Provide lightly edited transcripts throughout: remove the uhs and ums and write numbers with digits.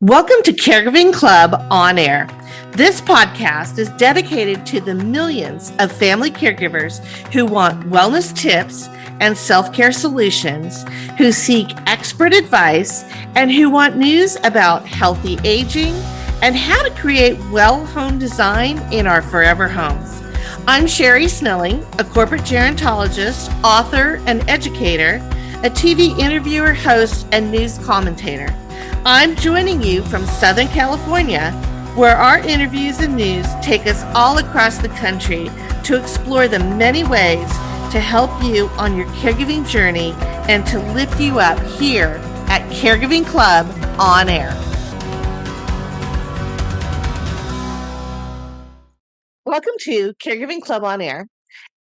Welcome to Caregiving Club On Air. This podcast is dedicated to the millions of family caregivers who want wellness tips and self-care solutions, who seek expert advice, and who want news about healthy aging and how to create well home design in our forever homes. I'm Sherri Snelling, a corporate gerontologist, author, and educator, a TV interviewer, host, and news commentator. I'm joining you from Southern California, where our interviews and news take us all across the country to explore the many ways to help you on your caregiving journey and to lift you up here at Caregiving Club On Air. Welcome to Caregiving Club On Air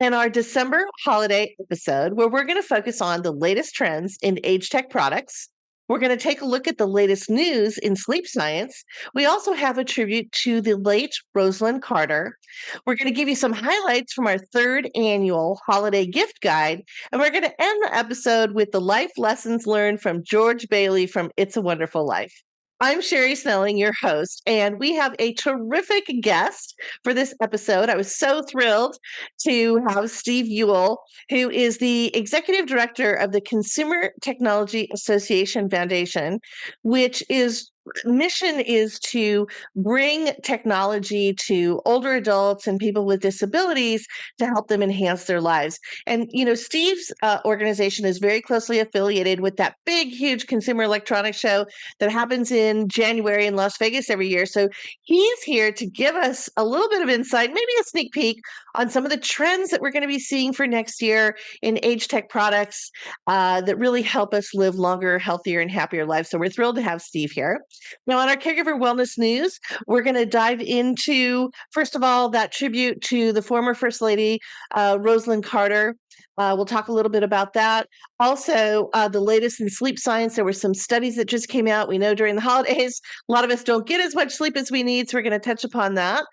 and our December holiday episode, where we're going to focus on the latest trends in age tech products. We're going to take a look at the latest news in sleep science. We also have a tribute to the late Rosalynn Carter. We're going to give you some highlights from our third annual holiday gift guide. And we're going to end the episode with the life lessons learned from George Bailey from It's a Wonderful Life. I'm Sherri Snelling, your host, and we have a terrific guest for this episode. I was so thrilled to have Steve Ewell, who is the executive director of the Consumer Technology Association Foundation, which is mission is to bring technology to older adults and people with disabilities to help them enhance their lives. And, Steve's organization is very closely affiliated with that big, huge consumer electronics show that happens in January in Las Vegas every year. So he's here to give us a little bit of insight, maybe a sneak peek on some of the trends that we're going to be seeing for next year in age tech products that really help us live longer, healthier, and happier lives. So we're thrilled to have Steve here. Now, on our Caregiver Wellness News, we're going to dive into, first of all, that tribute to the former First Lady Rosalynn Carter. We'll talk a little bit about that. Also, the latest in sleep science. There were some studies that just came out. We know during the holidays, a lot of us don't get as much sleep as we need, so we're going to touch upon that.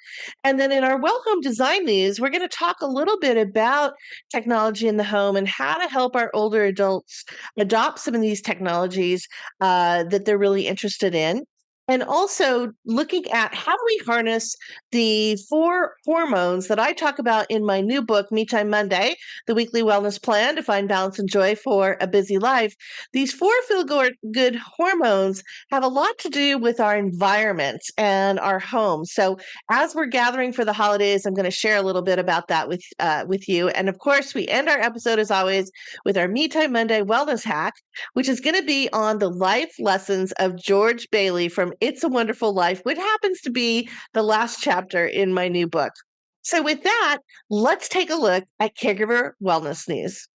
And then in our Well Home Design News, we're going to talk a little bit about technology in the home and how to help our older adults adopt some of these technologies that they're really interested in. And also looking at how do we harness the 4 hormones that I talk about in my new book, Me Time Monday, the weekly wellness plan to find balance and joy for a busy life. These 4 feel-good hormones have a lot to do with our environment and our home. So as we're gathering for the holidays, I'm going to share a little bit about that with you. And of course, we end our episode, as always, with our Me Time Monday wellness hack, which is going to be on the life lessons of George Bailey from It's a Wonderful Life, which happens to be the last chapter in my new book. So with that, let's take a look at Caregiver Wellness News.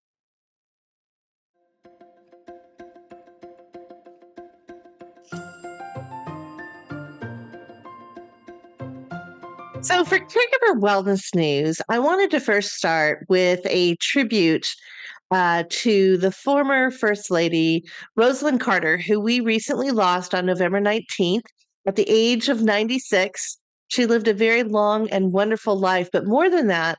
So for Caregiver Wellness News, I wanted to first start with a tribute to the former First Lady, Rosalynn Carter, who we recently lost on November 19th at the age of 96. She lived a very long and wonderful life, but more than that,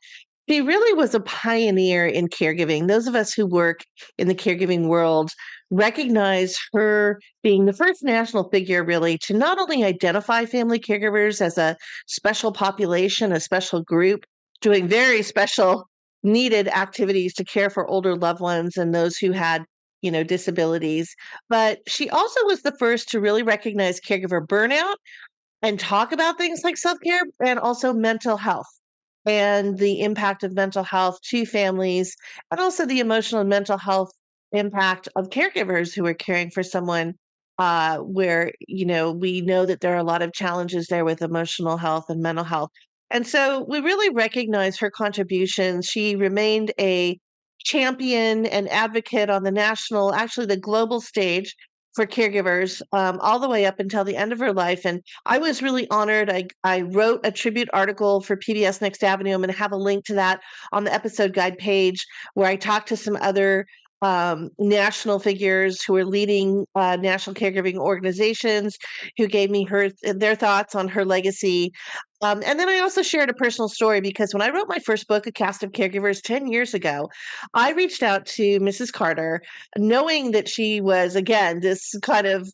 she really was a pioneer in caregiving. Those of us who work in the caregiving world recognize her being the first national figure, really, to not only identify family caregivers as a special population, a special group, doing very special needed activities to care for older loved ones and those who had, disabilities. But she also was the first to really recognize caregiver burnout and talk about things like self-care and also mental health and the impact of mental health to families and also the emotional and mental health impact of caregivers who are caring for someone where, we know that there are a lot of challenges there with emotional health and mental health. And so we really recognize her contributions. She remained a champion and advocate on the national, actually the global stage for caregivers all the way up until the end of her life. And I was really honored. I wrote a tribute article for PBS Next Avenue. I'm going to have a link to that on the episode guide page where I talked to some other national figures who are leading national caregiving organizations who gave me their thoughts on her legacy. And then I also shared a personal story because when I wrote my first book, A Cast of Caregivers, 10 years ago, I reached out to Mrs. Carter, knowing that she was, again, this kind of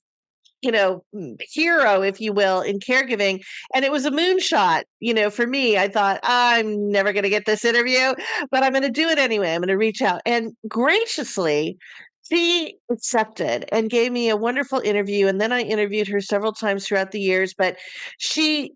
hero, if you will, in caregiving. And it was a moonshot, for me. I thought, I'm never going to get this interview, but I'm going to do it anyway. I'm going to reach out. And graciously, she accepted and gave me a wonderful interview. And then I interviewed her several times throughout the years. But she,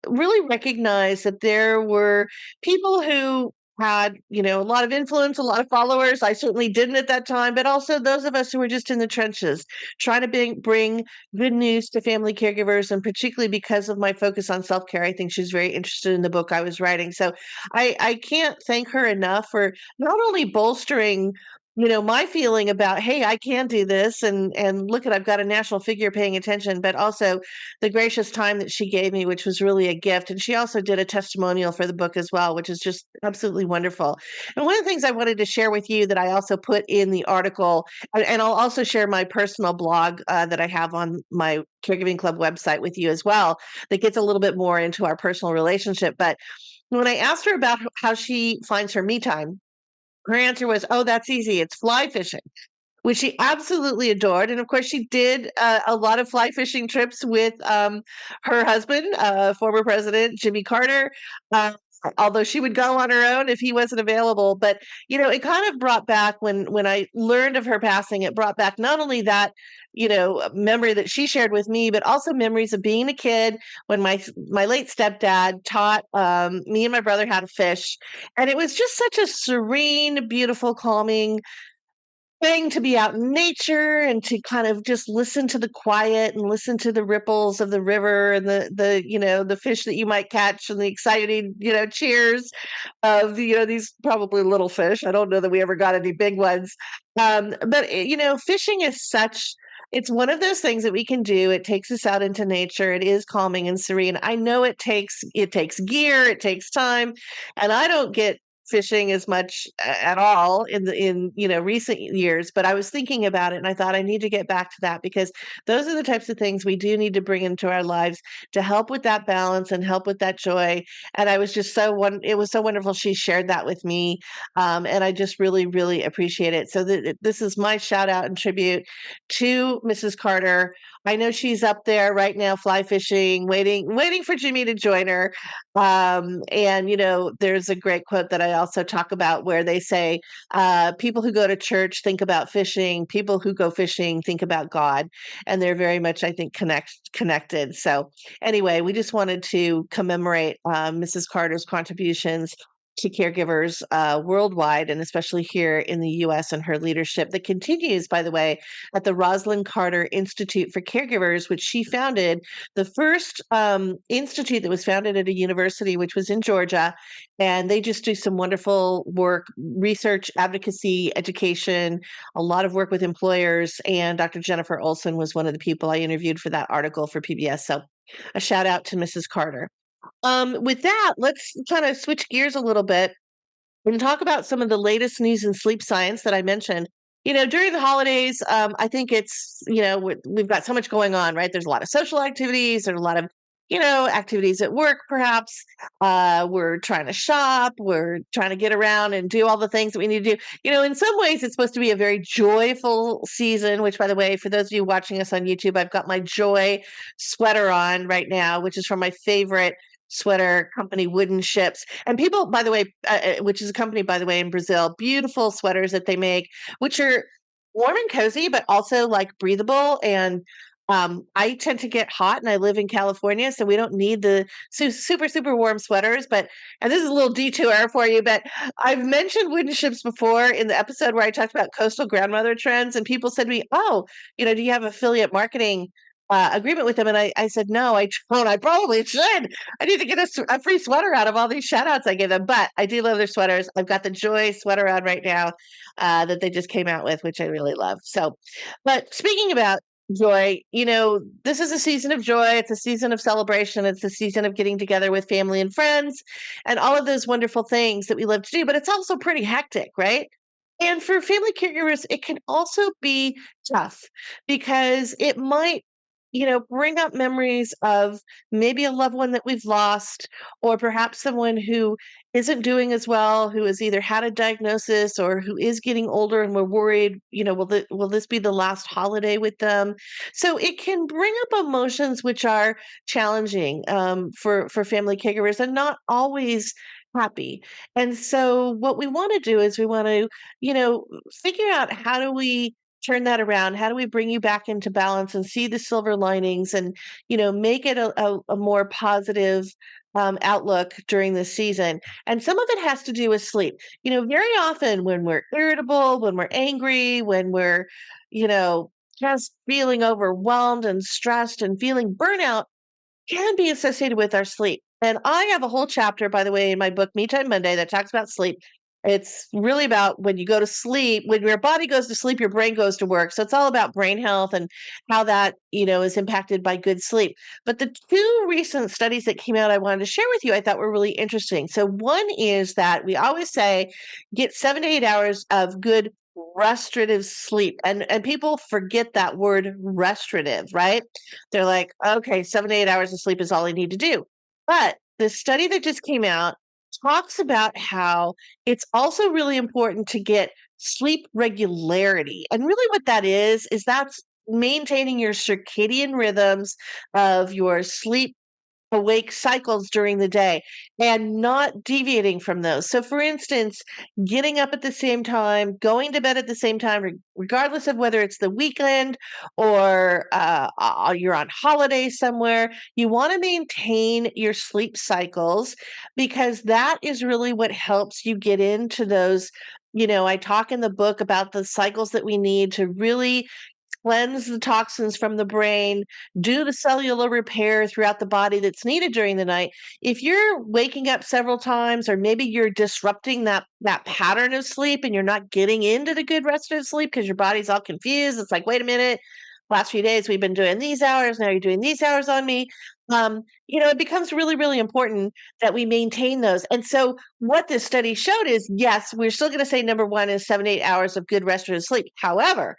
really recognized that there were people who had, a lot of influence, a lot of followers. I certainly didn't at that time, but also those of us who were just in the trenches trying to bring good news to family caregivers. And particularly because of my focus on self-care, I think she's very interested in the book I was writing. So I can't thank her enough for not only bolstering my feeling about, hey, I can do this, and look at, I've got a national figure paying attention, but also the gracious time that she gave me, which was really a gift. And she also did a testimonial for the book as well, which is just absolutely wonderful. And one of the things I wanted to share with you that I also put in the article, and I'll also share my personal blog that I have on my Caregiving Club website with you as well, that gets a little bit more into our personal relationship. But when I asked her about how she finds her me time, her answer was, "Oh, that's easy. It's fly fishing," which she absolutely adored. And of course, she did a lot of fly fishing trips with her husband, former President Jimmy Carter. Uh, Although she would go on her own if he wasn't available. But it kind of brought back, when I learned of her passing, it brought back not only that memory that she shared with me, but also memories of being a kid when my late stepdad taught me and my brother how to fish. And it was just such a serene, beautiful, calming thing to be out in nature and to kind of just listen to the quiet and listen to the ripples of the river and the fish that you might catch and the exciting cheers of these probably little fish. I don't know that we ever got any big ones. But fishing is such, it's one of those things that we can do. It takes us out into nature. It is calming and serene. I know it takes gear, it takes time, and I don't get fishing as much at all in recent years. But I was thinking about it and I thought I need to get back to that, because those are the types of things we do need to bring into our lives to help with that balance and help with that joy. And I was just it was so wonderful she shared that with me. And I just really, really appreciate it. So this is my shout out and tribute to Mrs. Carter. I know she's up there right now fly fishing, waiting for Jimmy to join her. And there's a great quote that I also talk about where they say, people who go to church think about fishing, people who go fishing think about God. And they're very much, I think, connected. So anyway, we just wanted to commemorate Mrs. Carter's contributions to caregivers worldwide, and especially here in the U.S., and her leadership that continues, by the way, at the Rosalynn Carter Institute for Caregivers, which she founded, the first institute that was founded at a university, which was in Georgia. And they just do some wonderful work, research, advocacy, education, a lot of work with employers. And Dr. Jennifer Olson was one of the people I interviewed for that article for PBS. So a shout out to Mrs. Carter. With that, let's kind of switch gears a little bit and talk about some of the latest news in sleep science that I mentioned. During the holidays, I think it's, we've got so much going on, right? There's a lot of social activities, there's a lot of, activities at work, perhaps. We're trying to shop, we're trying to get around and do all the things that we need to do. In some ways, it's supposed to be a very joyful season, which, by the way, for those of you watching us on YouTube, I've got my Joy sweater on right now, which is from my favorite sweater company, Wooden Ships. And people, by the way, which is a company, by the way, in Brazil, beautiful sweaters that they make, which are warm and cozy, but also like breathable. And I tend to get hot, and I live in California, so we don't need the super, super warm sweaters. And this is a little detour for you, but I've mentioned Wooden Ships before in the episode where I talked about coastal grandmother trends, and people said to me, "Oh, do you have affiliate marketing agreement with them?" And I said, "No, I don't. I probably should. I need to get a free sweater out of all these shout outs I gave them." But I do love their sweaters. I've got the Joy sweater on right now that they just came out with, which I really love. So, but speaking about joy, this is a season of joy. It's a season of celebration. It's a season of getting together with family and friends and all of those wonderful things that we love to do. But it's also pretty hectic, right? And for family caregivers, it can also be tough, because it might bring up memories of maybe a loved one that we've lost, or perhaps someone who isn't doing as well, who has either had a diagnosis or who is getting older, and we're worried, will this be the last holiday with them? So it can bring up emotions which are challenging for family caregivers and not always happy. And so what we want to do is we want to, figure out how do we turn that around? How do we bring you back into balance and see the silver linings and, make it a more positive outlook during this season? And some of it has to do with sleep. Very often when we're irritable, when we're angry, when we're, you know, just feeling overwhelmed and stressed and feeling burnout, can be associated with our sleep. And I have a whole chapter, by the way, in my book, Me Time Monday, that talks about sleep. It's really about when you go to sleep, when your body goes to sleep, your brain goes to work. So it's all about brain health and how that, is impacted by good sleep. But the two recent studies that came out I wanted to share with you, I thought were really interesting. So one is that we always say get 7 to 8 hours of good restorative sleep. And people forget that word restorative, right? They're like, okay, 7 to 8 hours of sleep is all I need to do. But the study that just came out talks about how it's also really important to get sleep regularity. And really what that is that's maintaining your circadian rhythms of your sleep awake cycles during the day and not deviating from those. So, for instance, getting up at the same time, going to bed at the same time, regardless of whether it's the weekend or you're on holiday somewhere, you want to maintain your sleep cycles because that is really what helps you get into those. I talk in the book about the cycles that we need to really cleanse the toxins from the brain, do the cellular repair throughout the body that's needed during the night. If you're waking up several times, or maybe you're disrupting that pattern of sleep and you're not getting into the good rest of sleep because your body's all confused, it's like, wait a minute, last few days we've been doing these hours, now you're doing these hours on me. It becomes really, really important that we maintain those. And so what this study showed is, yes, we're still going to say number one is 7 to 8 hours of good restorative sleep. However,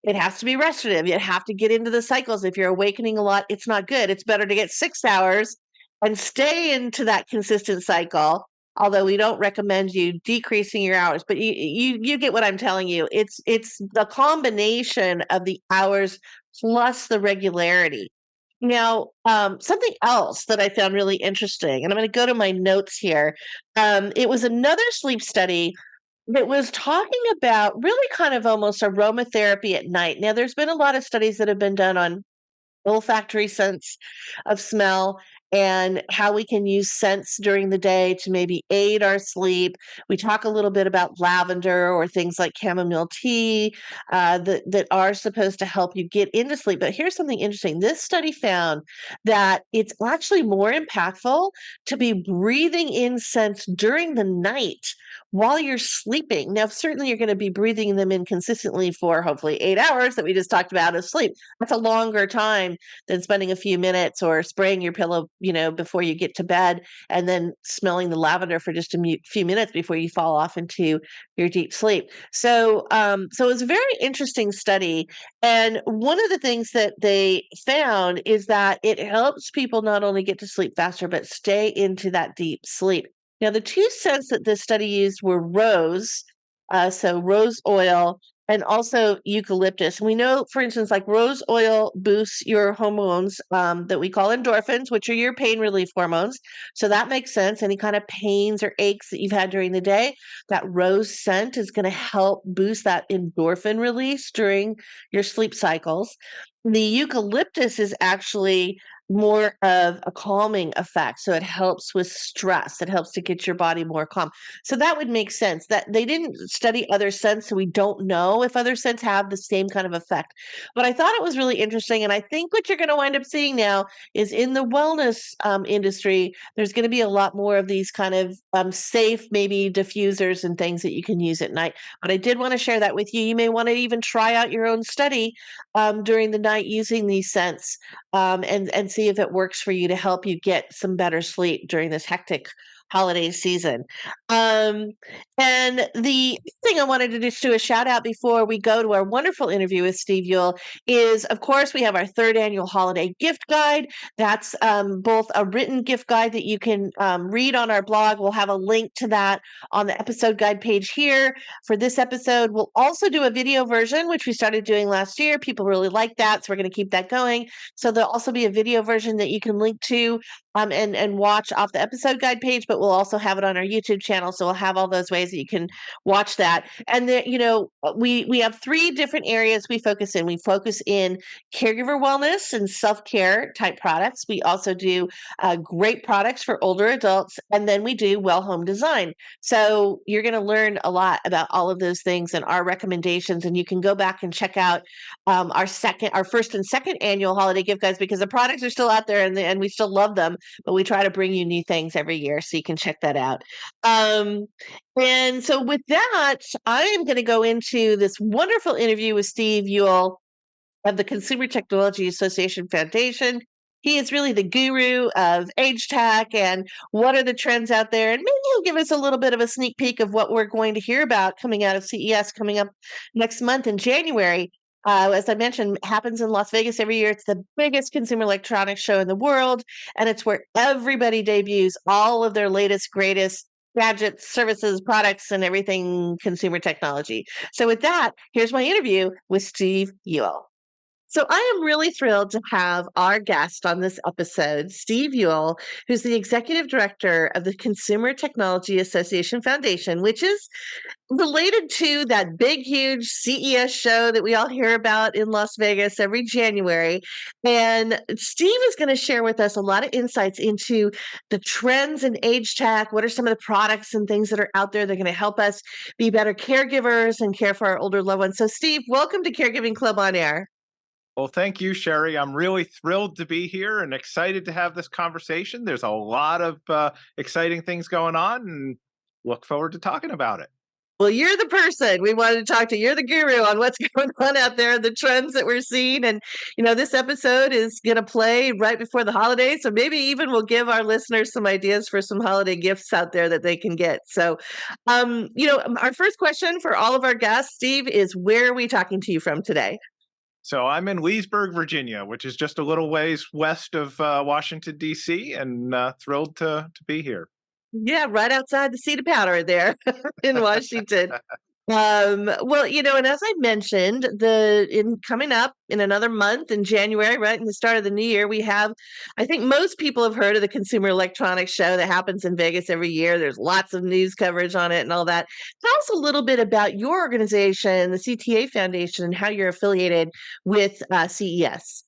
it has to be restorative. You have to get into the cycles. If you're awakening a lot, it's not good. It's better to get 6 hours and stay into that consistent cycle. Although we don't recommend you decreasing your hours, but you get what I'm telling you. It's the combination of the hours plus the regularity. Now, something else that I found really interesting, and I'm going to go to my notes here. It was another sleep study that was talking about really kind of almost aromatherapy at night. Now, there's been a lot of studies that have been done on olfactory sense of smell and how we can use scents during the day to maybe aid our sleep. We talk a little bit about lavender or things like chamomile tea that are supposed to help you get into sleep. But here's something interesting. This study found that it's actually more impactful to be breathing in scents during the night while you're sleeping. Now, certainly you're going to be breathing them in consistently for hopefully 8 hours that we just talked about of sleep. That's a longer time than spending a few minutes or spraying your pillow, before you get to bed and then smelling the lavender for just a few minutes before you fall off into your deep sleep. So it was a very interesting study. And one of the things that they found is that it helps people not only get to sleep faster, but stay into that deep sleep. Now, the two scents that this study used were rose, so rose oil, and also eucalyptus. We know, for instance, like rose oil boosts your hormones that we call endorphins, which are your pain relief hormones. So that makes sense. Any kind of pains or aches that you've had during the day, that rose scent is going to help boost that endorphin release during your sleep cycles. The eucalyptus is actually more of a calming effect. So it helps with stress. It helps to get your body more calm. So that would make sense. That they didn't study other scents, so we don't know if other scents have the same kind of effect. But I thought it was really interesting. And I think what you're going to wind up seeing now is in the wellness industry, there's going to be a lot more of these kind of safe, maybe diffusers and things that you can use at night. But I did want to share that with you. You may want to even try out your own study during the night using these scents and see if it works for you to help you get some better sleep during this hectic holiday season. Um, and the thing I wanted to just do a shout out before we go to our wonderful interview with Steve Ewell is, of course, we have our third annual holiday gift guide. That's both a written gift guide that you can read on our blog. We'll have a link to that on the episode guide page here for this episode. We'll also do a video version, which we started doing last year. People really like that, so we're going to keep that going. So there'll also be a video version that you can link to and watch off the episode guide page, but we'll also have it on our YouTube channel. So we'll have all those ways that you can watch that. And then, we have three different areas we focus in. We focus in caregiver wellness and self-care type products. We also do great products for older adults, and then we do well home design. So you're going to learn a lot about all of those things and our recommendations. And you can go back and check out our first and second annual holiday gift guides, because the products are still out there and we still love them, but we try to bring you new things every year. So you can check that out. And so with that, I am going to go into this wonderful interview with Steve Ewell of the Consumer Technology Association Foundation. He is really the guru of age tech and what are the trends out there. And maybe he'll give us a little bit of a sneak peek of what we're going to hear about coming out of CES coming up next month in January. As I mentioned, happens in Las Vegas every year. It's the biggest consumer electronics show in the world, and it's where everybody debuts all of their latest, greatest gadgets, services, products, and everything consumer technology. So with that, here's my interview with Steve Ewell. So I am really thrilled to have our guest on this episode, Steve Ewell, who's the executive director of the Consumer Technology Association Foundation, which is related to that big, huge CES show that we all hear about in Las Vegas every January. And Steve is going to share with us a lot of insights into the trends in age tech. What are some of the products and things that are out there that are going to help us be better caregivers and care for our older loved ones? So, Steve, welcome to Caregiving Club On Air. Well, thank you, Sherri. I'm really thrilled to be here and excited to have this conversation. There's a lot of exciting things going on, and look forward to talking about it. Well, you're the person we wanted to talk to. You're the guru on what's going on out there, the trends that we're seeing. And, this episode is going to play right before the holidays. So maybe even we'll give our listeners some ideas for some holiday gifts out there that they can get. So, our first question for all of our guests, Steve, is where are we talking to you from today? So I'm in Leesburg, Virginia, which is just a little ways west of Washington, D.C., and thrilled to be here. Yeah, right outside the seat of powder there in Washington. Well, and as I mentioned, coming up in another month in January, right in the start of the new year, we have, I think most people have heard of the Consumer Electronics Show that happens in Vegas every year. There's lots of news coverage on it and all that. Tell us a little bit about your organization, the CTA Foundation, and how you're affiliated with CES.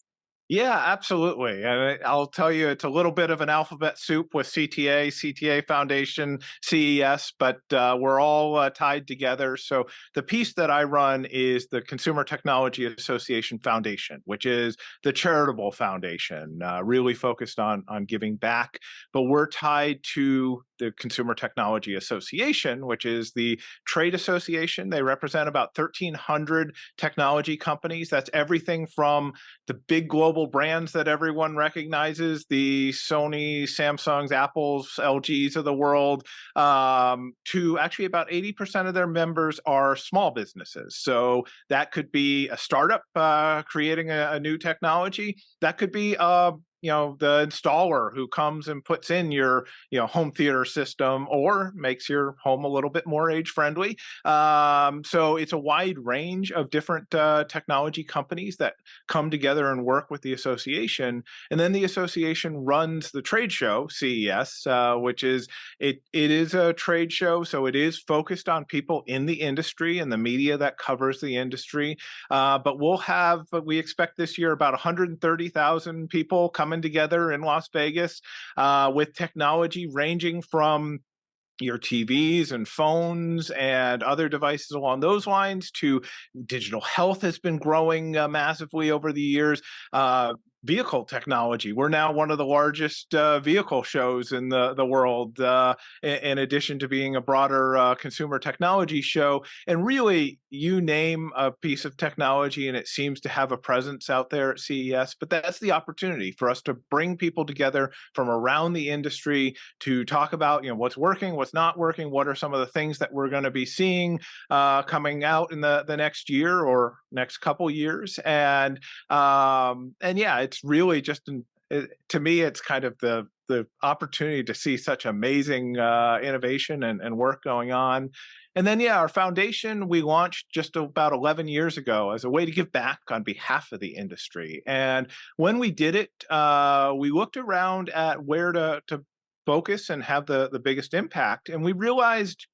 Yeah, absolutely. And I'll tell you, it's a little bit of an alphabet soup with CTA Foundation, CES, but we're all tied together. So the piece that I run is the Consumer Technology Association Foundation, which is the charitable foundation, really focused on giving back. But we're tied to the Consumer Technology Association, which is the trade association. They represent about 1,300 technology companies. That's everything from the big global brands that everyone recognizes, the Sony, Samsungs, Apples, LGs of the world, to actually about 80% of their members are small businesses. So that could be a startup creating a new technology. That could be the installer who comes and puts in your, home theater system or makes your home a little bit more age friendly. So it's a wide range of different technology companies that come together and work with the association. And then the association runs the trade show, CES, which is, it is a trade show. So it is focused on people in the industry and the media that covers the industry. But we expect this year about 130,000 people coming together in Las Vegas with technology ranging from your TVs and phones and other devices along those lines to digital health has been growing massively over the years. vehicle technology. We're now one of the largest vehicle shows in the world, in addition to being a broader consumer technology show. And really, you name a piece of technology and it seems to have a presence out there at CES. But that's the opportunity for us to bring people together from around the industry to talk about, what's working, what's not working, what are some of the things that we're going to be seeing coming out in the next year or next couple years. And yeah, it's really just to me, it's kind of the opportunity to see such amazing innovation and work going on. And then, yeah, our foundation we launched just about 11 years ago as a way to give back on behalf of the industry. And when we did it, we looked around at where to focus and have the biggest impact. And we realized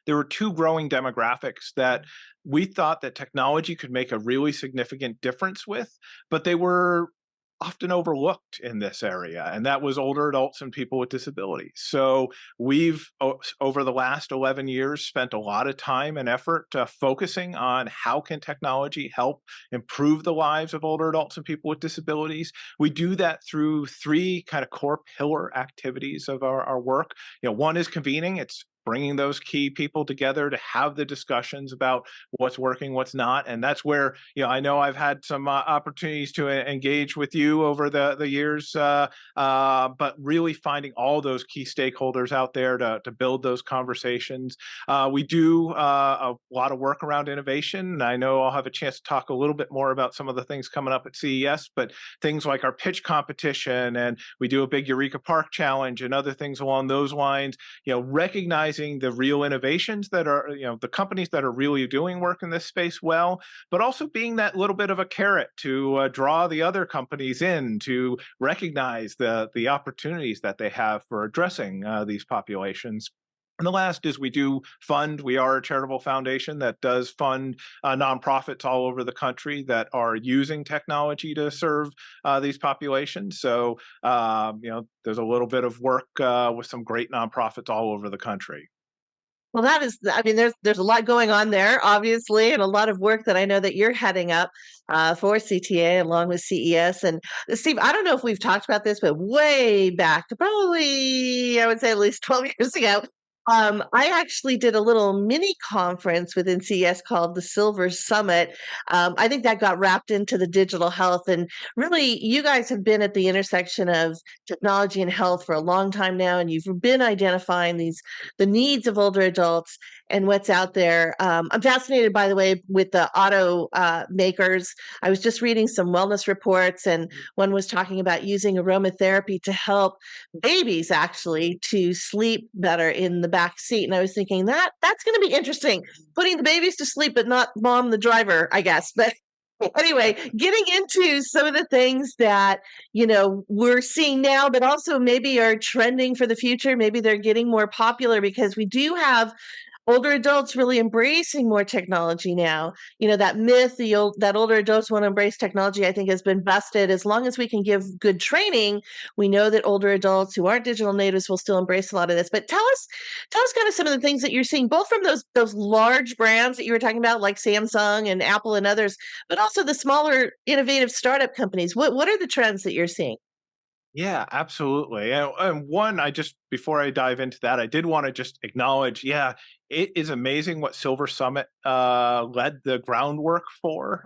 there were two growing demographics that we thought that technology could make a really significant difference with, but they were often overlooked in this area, and that was older adults and people with disabilities. So we've, over the last 11 years, spent a lot of time and effort focusing on how can technology help improve the lives of older adults and people with disabilities. We do that through three kind of core pillar activities of our work. One is convening. It's bringing those key people together to have the discussions about what's working, what's not. And that's where, I know I've had some opportunities to engage with you over the years, but really finding all those key stakeholders out there to build those conversations. We do a lot of work around innovation. And I know I'll have a chance to talk a little bit more about some of the things coming up at CES, but things like our pitch competition, and we do a big Eureka Park challenge and other things along those lines, recognizing the real innovations that are, the companies that are really doing work in this space well, but also being that little bit of a carrot to draw the other companies in to recognize the opportunities that they have for addressing these populations. And the last is we are a charitable foundation that does fund nonprofits all over the country that are using technology to serve these populations. So, there's a little bit of work with some great nonprofits all over the country. Well, there's a lot going on there, obviously, and a lot of work that I know that you're heading up for CTA along with CES. And Steve, I don't know if we've talked about this, but way back, probably I would say at least 12 years ago, I actually did a little mini conference within CES called the Silver Summit. I think that got wrapped into the digital health, and really, you guys have been at the intersection of technology and health for a long time now, and you've been identifying the needs of older adults and what's out there. I'm fascinated, by the way, with the auto makers. I was just reading some wellness reports, and one was talking about using aromatherapy to help babies actually to sleep better in the back seat. And I was thinking that's going to be interesting, putting the babies to sleep, but not mom, the driver, I guess. But anyway, getting into some of the things that, we're seeing now, but also maybe are trending for the future. Maybe they're getting more popular because we do have older adults really embracing more technology now. That myth, that older adults want to embrace technology, I think has been busted. As long as we can give good training, we know that older adults who aren't digital natives will still embrace a lot of this. But tell us kind of some of the things that you're seeing, both from those large brands that you were talking about, like Samsung and Apple and others, but also the smaller innovative startup companies. What are the trends that you're seeing? Yeah, absolutely. And one, before I dive into that, I did want to just acknowledge, yeah, it is amazing what Silver Summit led the groundwork for.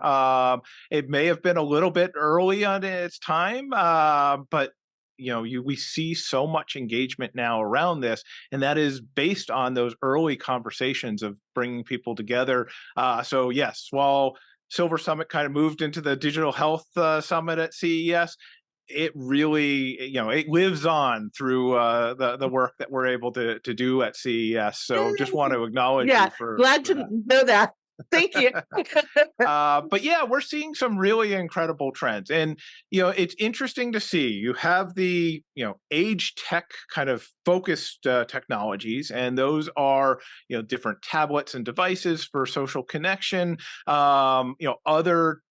It may have been a little bit early on in its time, but we see so much engagement now around this, and that is based on those early conversations of bringing people together. So yes, while Silver Summit kind of moved into the digital health summit at CES, it really, it lives on through the work that we're able to do at CES. So just want to acknowledge Yeah, you for glad to that. know that. Thank you. But yeah, we're seeing some really incredible trends. And, it's interesting to see. You have the, age tech kind of focused technologies, and those are, different tablets and devices for social connection, other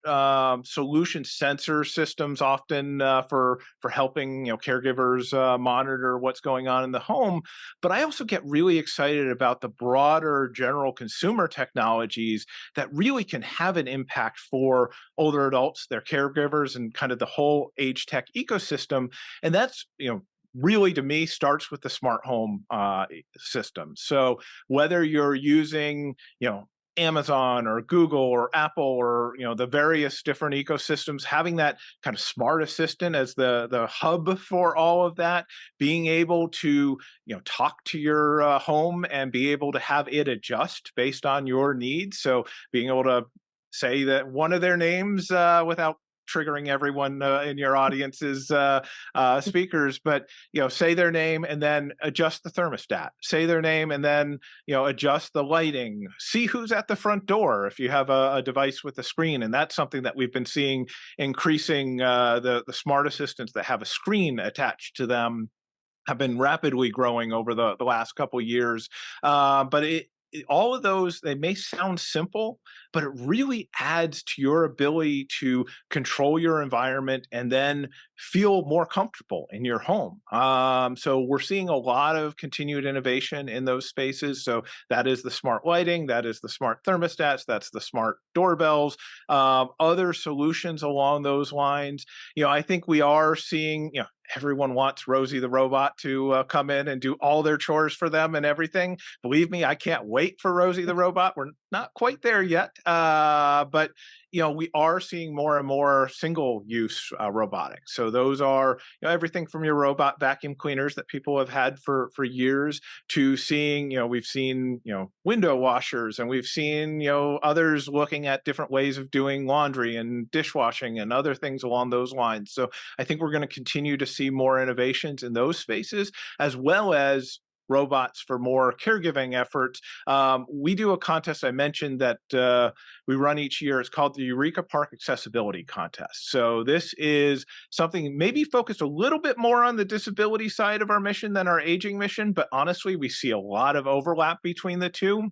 solution sensor systems often for helping, caregivers monitor what's going on in the home. But I also get really excited about the broader general consumer technologies technologies that really can have an impact for older adults, their caregivers, and kind of the whole age tech ecosystem. And that's, really to me starts with the smart home system. So whether you're using, Amazon or Google or Apple or the various different ecosystems, having that kind of smart assistant as the hub for all of that, being able to talk to your home and be able to have it adjust based on your needs. So being able to say that one of their names without triggering everyone in your audience's speakers, but say their name and then adjust the thermostat. Say their name and then adjust the lighting. See who's at the front door if you have a device with a screen, and that's something that we've been seeing increasing. The smart assistants that have a screen attached to them have been rapidly growing over the last couple of years, but all of those, they may sound simple, but it really adds to your ability to control your environment and then feel more comfortable in your home. So we're seeing a lot of continued innovation in those spaces. So that is the smart lighting, that is the smart thermostats, that's the smart doorbells, other solutions along those lines. I think we are seeing, everyone wants Rosie the robot to come in and do all their chores for them and everything. Believe me, I can't wait for Rosie the robot. We're not quite there yet, but we are seeing more and more single-use robotics. So those are everything from your robot vacuum cleaners that people have had for years to seeing we've seen window washers, and we've seen others looking at different ways of doing laundry and dishwashing and other things along those lines. So I think we're going to continue to see more innovations in those spaces, as well as robots for more caregiving efforts. We do a contest I mentioned that we run each year. It's called the Eureka Park Accessibility Contest. So this is something maybe focused a little bit more on the disability side of our mission than our aging mission, but honestly, we see a lot of overlap between the two.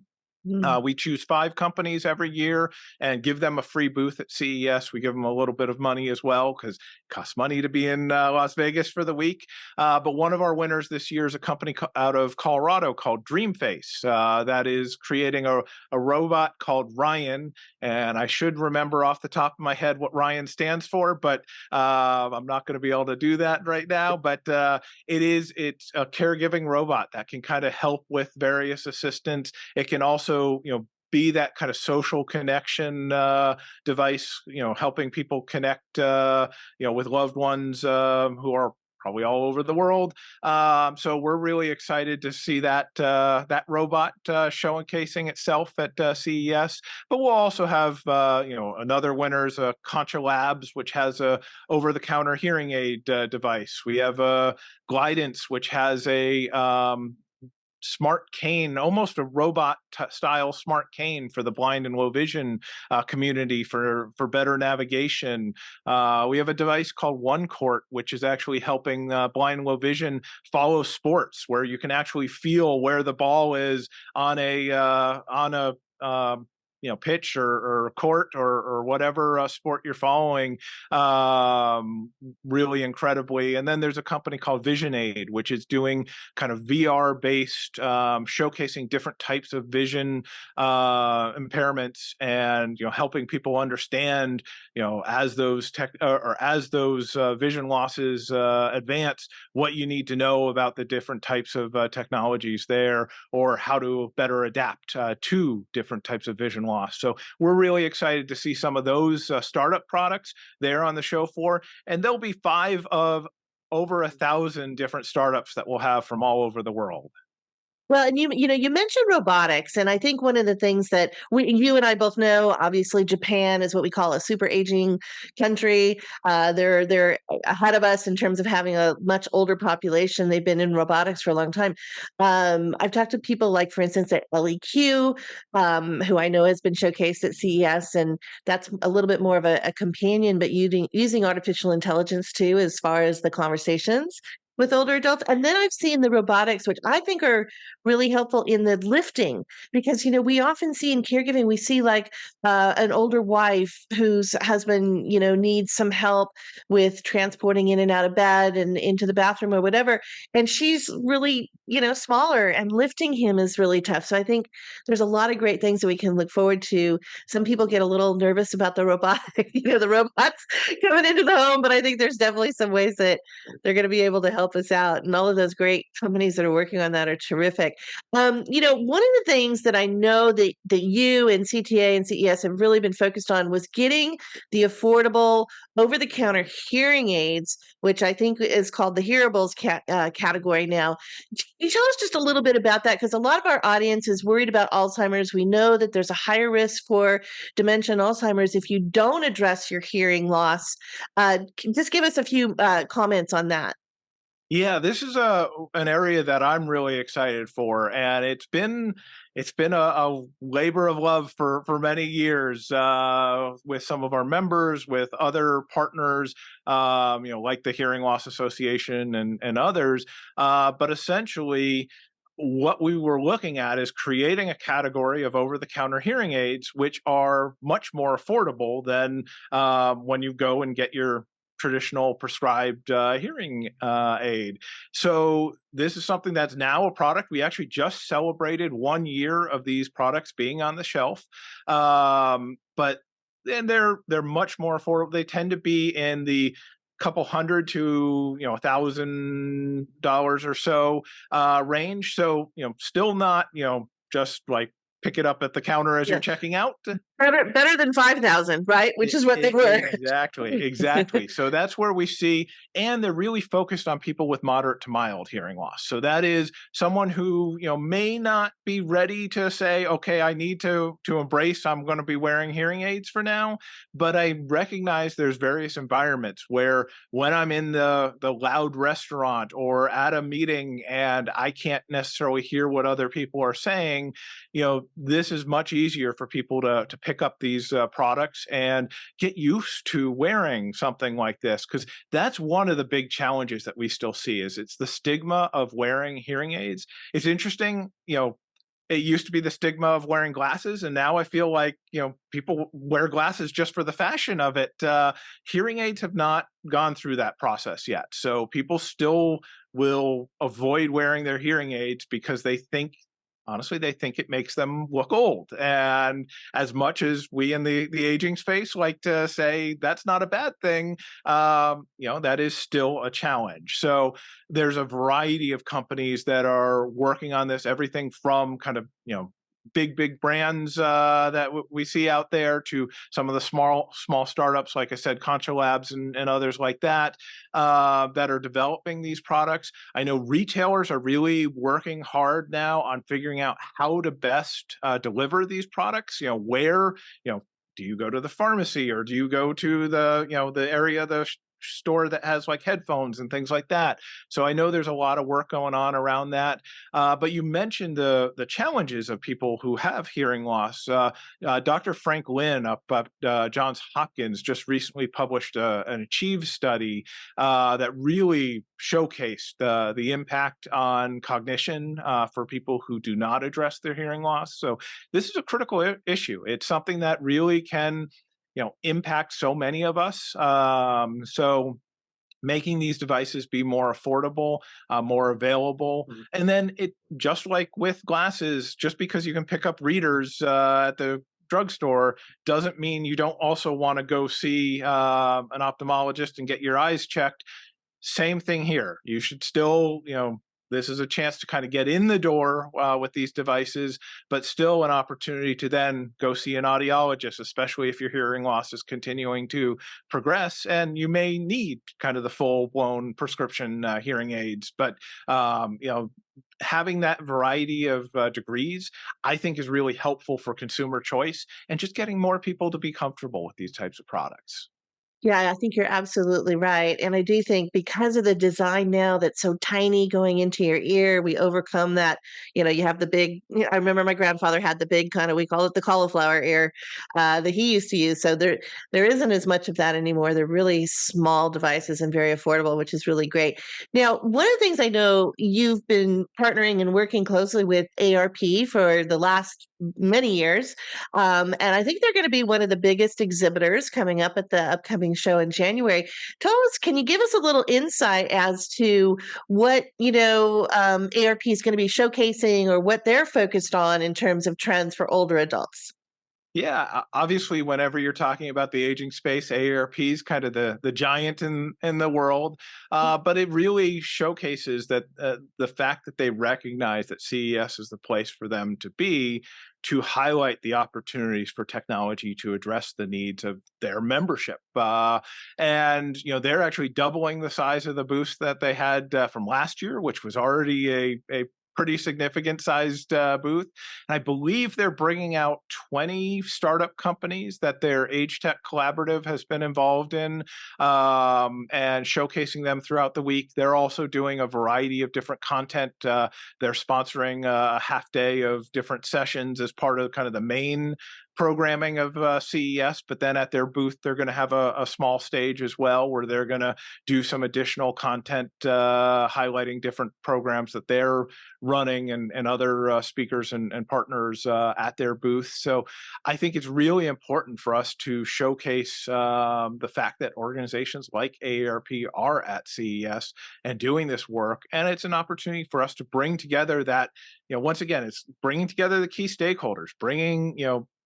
We choose 5 companies every year and give them a free booth at CES. We give them a little bit of money as well because it costs money to be in Las Vegas for the week. But one of our winners this year is a company out of Colorado called DreamFace that is creating a robot called Ryan. And I should remember off the top of my head what Ryan stands for, but I'm not going to be able to do that right now. But it's a caregiving robot that can kind of help with various assistants. It can also be that kind of social connection device, helping people connect, with loved ones who are probably all over the world. So we're really excited to see that robot showcasing itself at CES. But we'll also have another winners, Concha Labs, which has a over-the-counter hearing aid device. We have Glidance, which has a smart cane, almost a robot style smart cane for the blind and low vision community for better navigation. We have a device called One Court, which is actually helping blind and low vision follow sports, where you can actually feel where the ball is on a pitch or court or whatever sport you're following, really incredibly. And then there's a company called Vision Aid, which is doing kind of VR based, showcasing different types of vision impairments and helping people understand as those vision losses advance, what you need to know about the different types of technologies there, or how to better adapt to different types of vision loss. So we're really excited to see some of those startup products there on the show floor, and there'll be 5 of over 1,000 different startups that we'll have from all over the world. Well, and you mentioned robotics, and I think one of the things that you and I both know, obviously, Japan is what we call a super aging country. They're ahead of us in terms of having a much older population. They've been in robotics for a long time. I've talked to people like, for instance, at LEQ, who I know has been showcased at CES, and that's a little bit more of a companion, but using artificial intelligence too, as far as the conversations. with older adults. And then I've seen the robotics, which I think are really helpful in the lifting, because, we often see in caregiving, we see like an older wife whose husband, needs some help with transporting in and out of bed and into the bathroom or whatever. And she's really, smaller, and lifting him is really tough. So I think there's a lot of great things that we can look forward to. Some people get a little nervous about the robotic, the robots coming into the home, but I think there's definitely some ways that they're going to be able to help us out. And all of those great companies that are working on that are terrific. One of the things that I know that you and CTA and CES have really been focused on was getting the affordable over-the-counter hearing aids, which I think is called the hearables category now. Can you tell us just a little bit about that? Because a lot of our audience is worried about Alzheimer's. We know that there's a higher risk for dementia and Alzheimer's if you don't address your hearing loss. Just give us a few comments on that. Yeah, this is an area that I'm really excited for, and it's been a labor of love for many years with some of our members, with other partners, like the Hearing Loss Association and others. But essentially, what we were looking at is creating a category of over-the-counter hearing aids, which are much more affordable than when you go and get your traditional prescribed hearing aid. So this is something that's now a product. We actually just celebrated 1 year of these products being on the shelf, but then they're much more affordable. They tend to be in the couple hundred to $1,000 or so range. So still not just like pick it up at the counter as you're Yeah. checking out. Better than 5,000, right? Which is what they were. Exactly. So that's where we see, and they're really focused on people with moderate to mild hearing loss. So that is someone who, may not be ready to say, okay, I need to embrace, I'm going to be wearing hearing aids for now. But I recognize there's various environments where when I'm in the loud restaurant or at a meeting and I can't necessarily hear what other people are saying, this is much easier for people to pick up these products and get used to wearing something like this, because that's one of the big challenges that we still see is it's the stigma of wearing hearing aids. It's interesting, it used to be the stigma of wearing glasses, and now I feel like people wear glasses just for the fashion of it. Hearing aids have not gone through that process yet, so people still will avoid wearing their hearing aids because they think, honestly, they think it makes them look old. And as much as we in the aging space like to say that's not a bad thing, that is still a challenge. So there's a variety of companies that are working on this, everything from kind of, big brands that we see out there to some of the small startups, like I said, Contra Labs and others like that that are developing these products. I know retailers are really working hard now on figuring out how to best deliver these products. Where do you go to the pharmacy, or do you go to the area of the store that has like headphones and things like that? So I know there's a lot of work going on around that. But you mentioned the challenges of people who have hearing loss. Dr. Frank Lin up at Johns Hopkins just recently published an Achieve study that really showcased the impact on cognition for people who do not address their hearing loss. So this is a critical issue. It's something that really can impact so many of us. So making these devices be more affordable, more available. And then it, just like with glasses, just because you can pick up readers at the drugstore doesn't mean you don't also want to go see an ophthalmologist and get your eyes checked. Same thing here. You should still, this is a chance to kind of get in the door with these devices, but still an opportunity to then go see an audiologist, especially if your hearing loss is continuing to progress and you may need kind of the full-blown prescription hearing aids. But, having that variety of degrees, I think, is really helpful for consumer choice and just getting more people to be comfortable with these types of products. Yeah, I think you're absolutely right. And I do think because of the design now that's so tiny going into your ear, we overcome that. You have the big, I remember my grandfather had the big kind of, we call it the cauliflower ear that he used to use. So there isn't as much of that anymore. They're really small devices and very affordable, which is really great. Now, one of the things I know you've been partnering and working closely with ARP for the last many years. And I think they're going to be one of the biggest exhibitors coming up at the upcoming show in January. Tell us, can you give us a little insight as to what, ARP is going to be showcasing or what they're focused on in terms of trends for older adults? Yeah, obviously, whenever you're talking about the aging space, AARP is kind of the giant in the world, but it really showcases that the fact that they recognize that CES is the place for them to be to highlight the opportunities for technology to address the needs of their membership. And they're actually doubling the size of the booth that they had from last year, which was already a pretty significant sized booth. And I believe they're bringing out 20 startup companies that their Age Tech Collaborative has been involved in, and showcasing them throughout the week. They're also doing a variety of different content. They're sponsoring a half day of different sessions as part of kind of the main programming of CES, but then at their booth, they're going to have a small stage as well where they're going to do some additional content highlighting different programs that they're running and other speakers and partners at their booth. So I think it's really important for us to showcase the fact that organizations like AARP are at CES and doing this work. And it's an opportunity for us to bring together that, once again, it's bringing together the key stakeholders, bringing,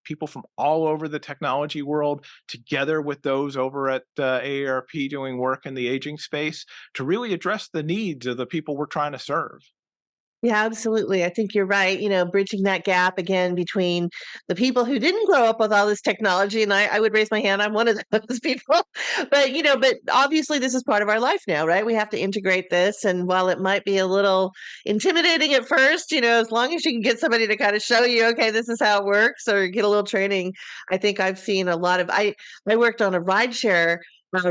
people from all over the technology world together with those over at AARP doing work in the aging space to really address the needs of the people we're trying to serve. Yeah, absolutely. I think you're right. Bridging that gap again between the people who didn't grow up with all this technology, and I would raise my hand. I'm one of those people. But obviously, this is part of our life now, right? We have to integrate this, and while it might be a little intimidating at first, as long as you can get somebody to kind of show you, okay, this is how it works, or get a little training. I think I've seen a lot of. I worked on a rideshare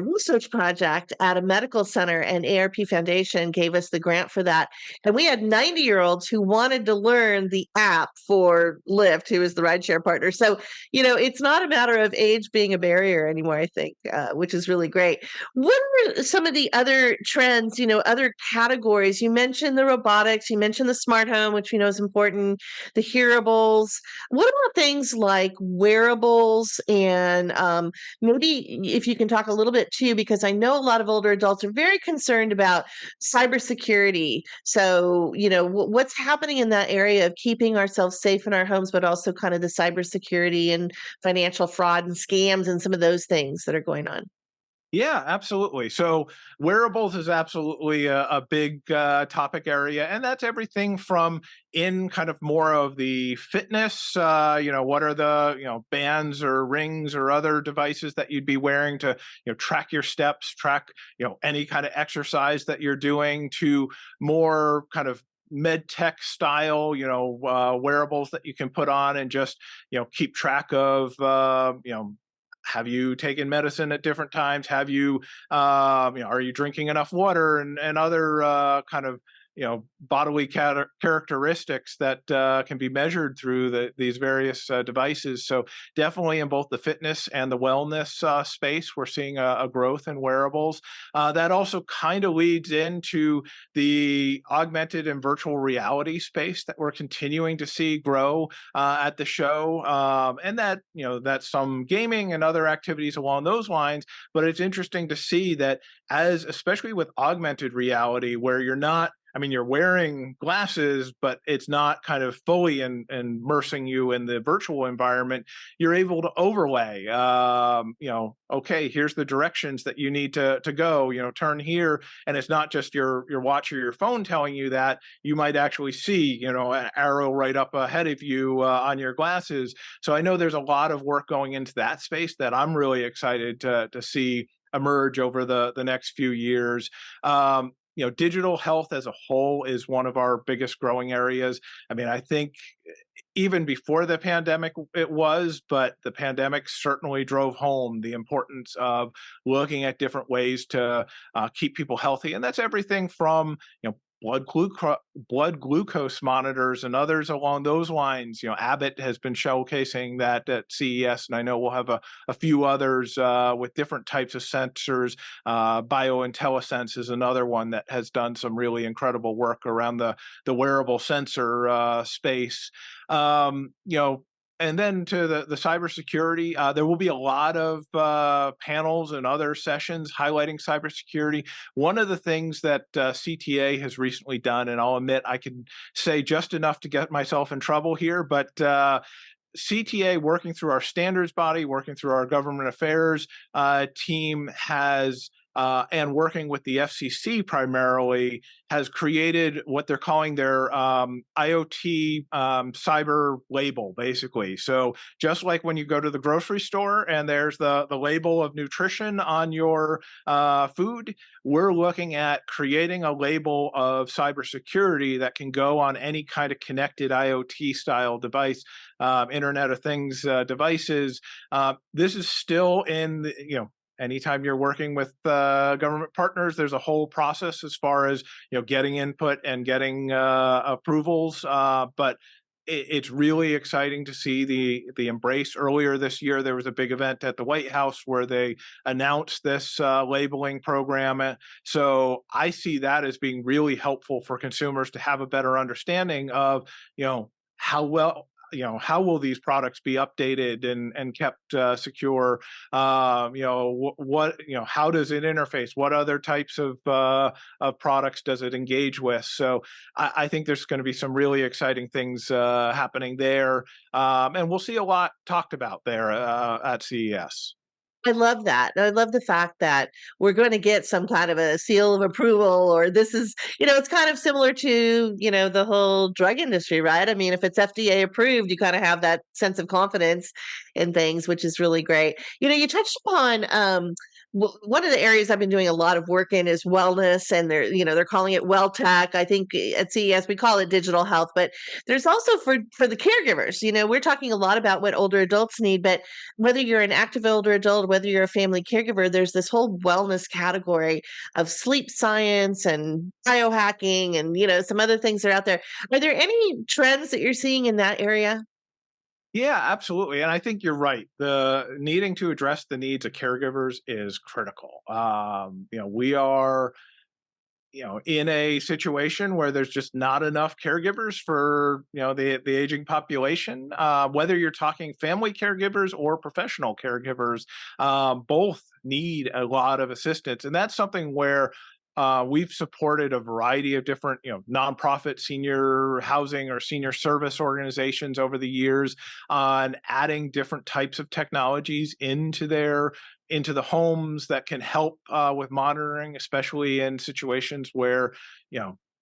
research project at a medical center, and ARP Foundation gave us the grant for that. And we had 90-year-olds who wanted to learn the app for Lyft, who is the rideshare partner. So, it's not a matter of age being a barrier anymore, I think, which is really great. What are some of the other trends, other categories? You mentioned the robotics, you mentioned the smart home, which we know is important, the hearables. What about things like wearables and maybe if you can talk a little bit too, because I know a lot of older adults are very concerned about cybersecurity. So, what's happening in that area of keeping ourselves safe in our homes, but also kind of the cybersecurity and financial fraud and scams and some of those things that are going on. Yeah, absolutely. So wearables is absolutely a big topic area, and that's everything from in kind of more of the fitness. What are the bands or rings or other devices that you'd be wearing to track your steps, track any kind of exercise that you're doing, to more kind of med tech style, wearables that you can put on and just keep track of have you taken medicine at different times? Have you, are you drinking enough water and other kind of, bodily characteristics that can be measured through these various devices. So definitely in both the fitness and the wellness space, we're seeing a growth in wearables. That also kind of leads into the augmented and virtual reality space that we're continuing to see grow at the show. And that, that's some gaming and other activities along those lines. But it's interesting to see that especially with augmented reality, where you're wearing glasses, but it's not kind of fully immersing you in the virtual environment. You're able to overlay, okay, here's the directions that you need to go, turn here. And it's not just your watch or your phone telling you that. You might actually see, an arrow right up ahead of you on your glasses. So I know there's a lot of work going into that space that I'm really excited to see emerge over the next few years. digital health as a whole is one of our biggest growing areas. I mean, I think even before the pandemic it was, but the pandemic certainly drove home the importance of looking at different ways to keep people healthy. And that's everything from, blood glucose monitors and others along those lines. Abbott has been showcasing that at CES, and I know we'll have a few others with different types of sensors. BioIntelliSense is another one that has done some really incredible work around the wearable sensor space. Um, you know, and then to the cybersecurity, there will be a lot of panels and other sessions highlighting cybersecurity. One of the things that CTA has recently done, and I'll admit I can say just enough to get myself in trouble here, but CTA, working through our standards body, working through our government affairs team, has and working with the FCC primarily, has created what they're calling their IoT cyber label, basically. So just like when you go to the grocery store and there's the label of nutrition on your food, we're looking at creating a label of cybersecurity that can go on any kind of connected IoT style device, Internet of Things devices. This is still in anytime you're working with government partners, there's a whole process as far as getting input and getting approvals. But it's really exciting to see the embrace. Earlier this year, there was a big event at the White House where they announced this labeling program. So I see that as being really helpful for consumers to have a better understanding of how well how will these products be updated and kept secure. How does it interface, what other types of products does it engage with? So I think there's going to be some really exciting things happening there, and we'll see a lot talked about there at CES. I love that. I love the fact that we're going to get some kind of a seal of approval, or this is, it's kind of similar to, the whole drug industry, right? I mean, if it's FDA approved, you kind of have that sense of confidence in things, which is really great. You touched upon one of the areas I've been doing a lot of work in is wellness, and they're calling it well tech. I think at CES we call it digital health, but there's also for the caregivers. We're talking a lot about what older adults need, but whether you're an active older adult, whether you're a family caregiver, there's this whole wellness category of sleep science and biohacking and, some other things that are out there. Are there any trends that you're seeing in that area? Yeah, absolutely. And I think you're right. The needing to address the needs of caregivers is critical. We are in a situation where there's just not enough caregivers for the aging population. Whether you're talking family caregivers or professional caregivers, both need a lot of assistance, and that's something where we've supported a variety of different, nonprofit senior housing or senior service organizations over the years on adding different types of technologies into the homes that can help with monitoring, especially in situations where,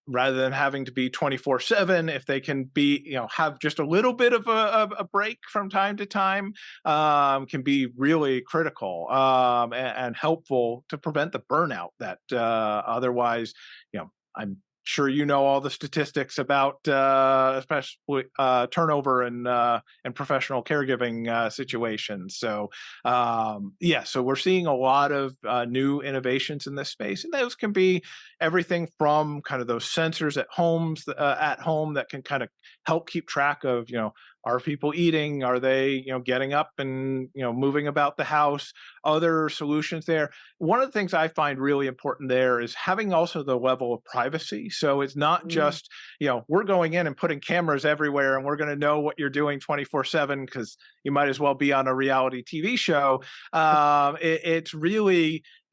rather than having to be 24/7, if they can be, have just a little bit of a break from time to time, can be really critical and helpful to prevent the burnout that otherwise, I'm sure all the statistics about especially turnover and professional caregiving situations. So so we're seeing a lot of new innovations in this space, and those can be everything from kind of those sensors at home that can kind of help keep track of are people eating, are they getting up and moving about the house, other solutions there. One of the things I find really important there is having also the level of privacy. So it's not just we're going in and putting cameras everywhere and we're going to know what you're doing 24/7 because you might as well be on a reality TV show.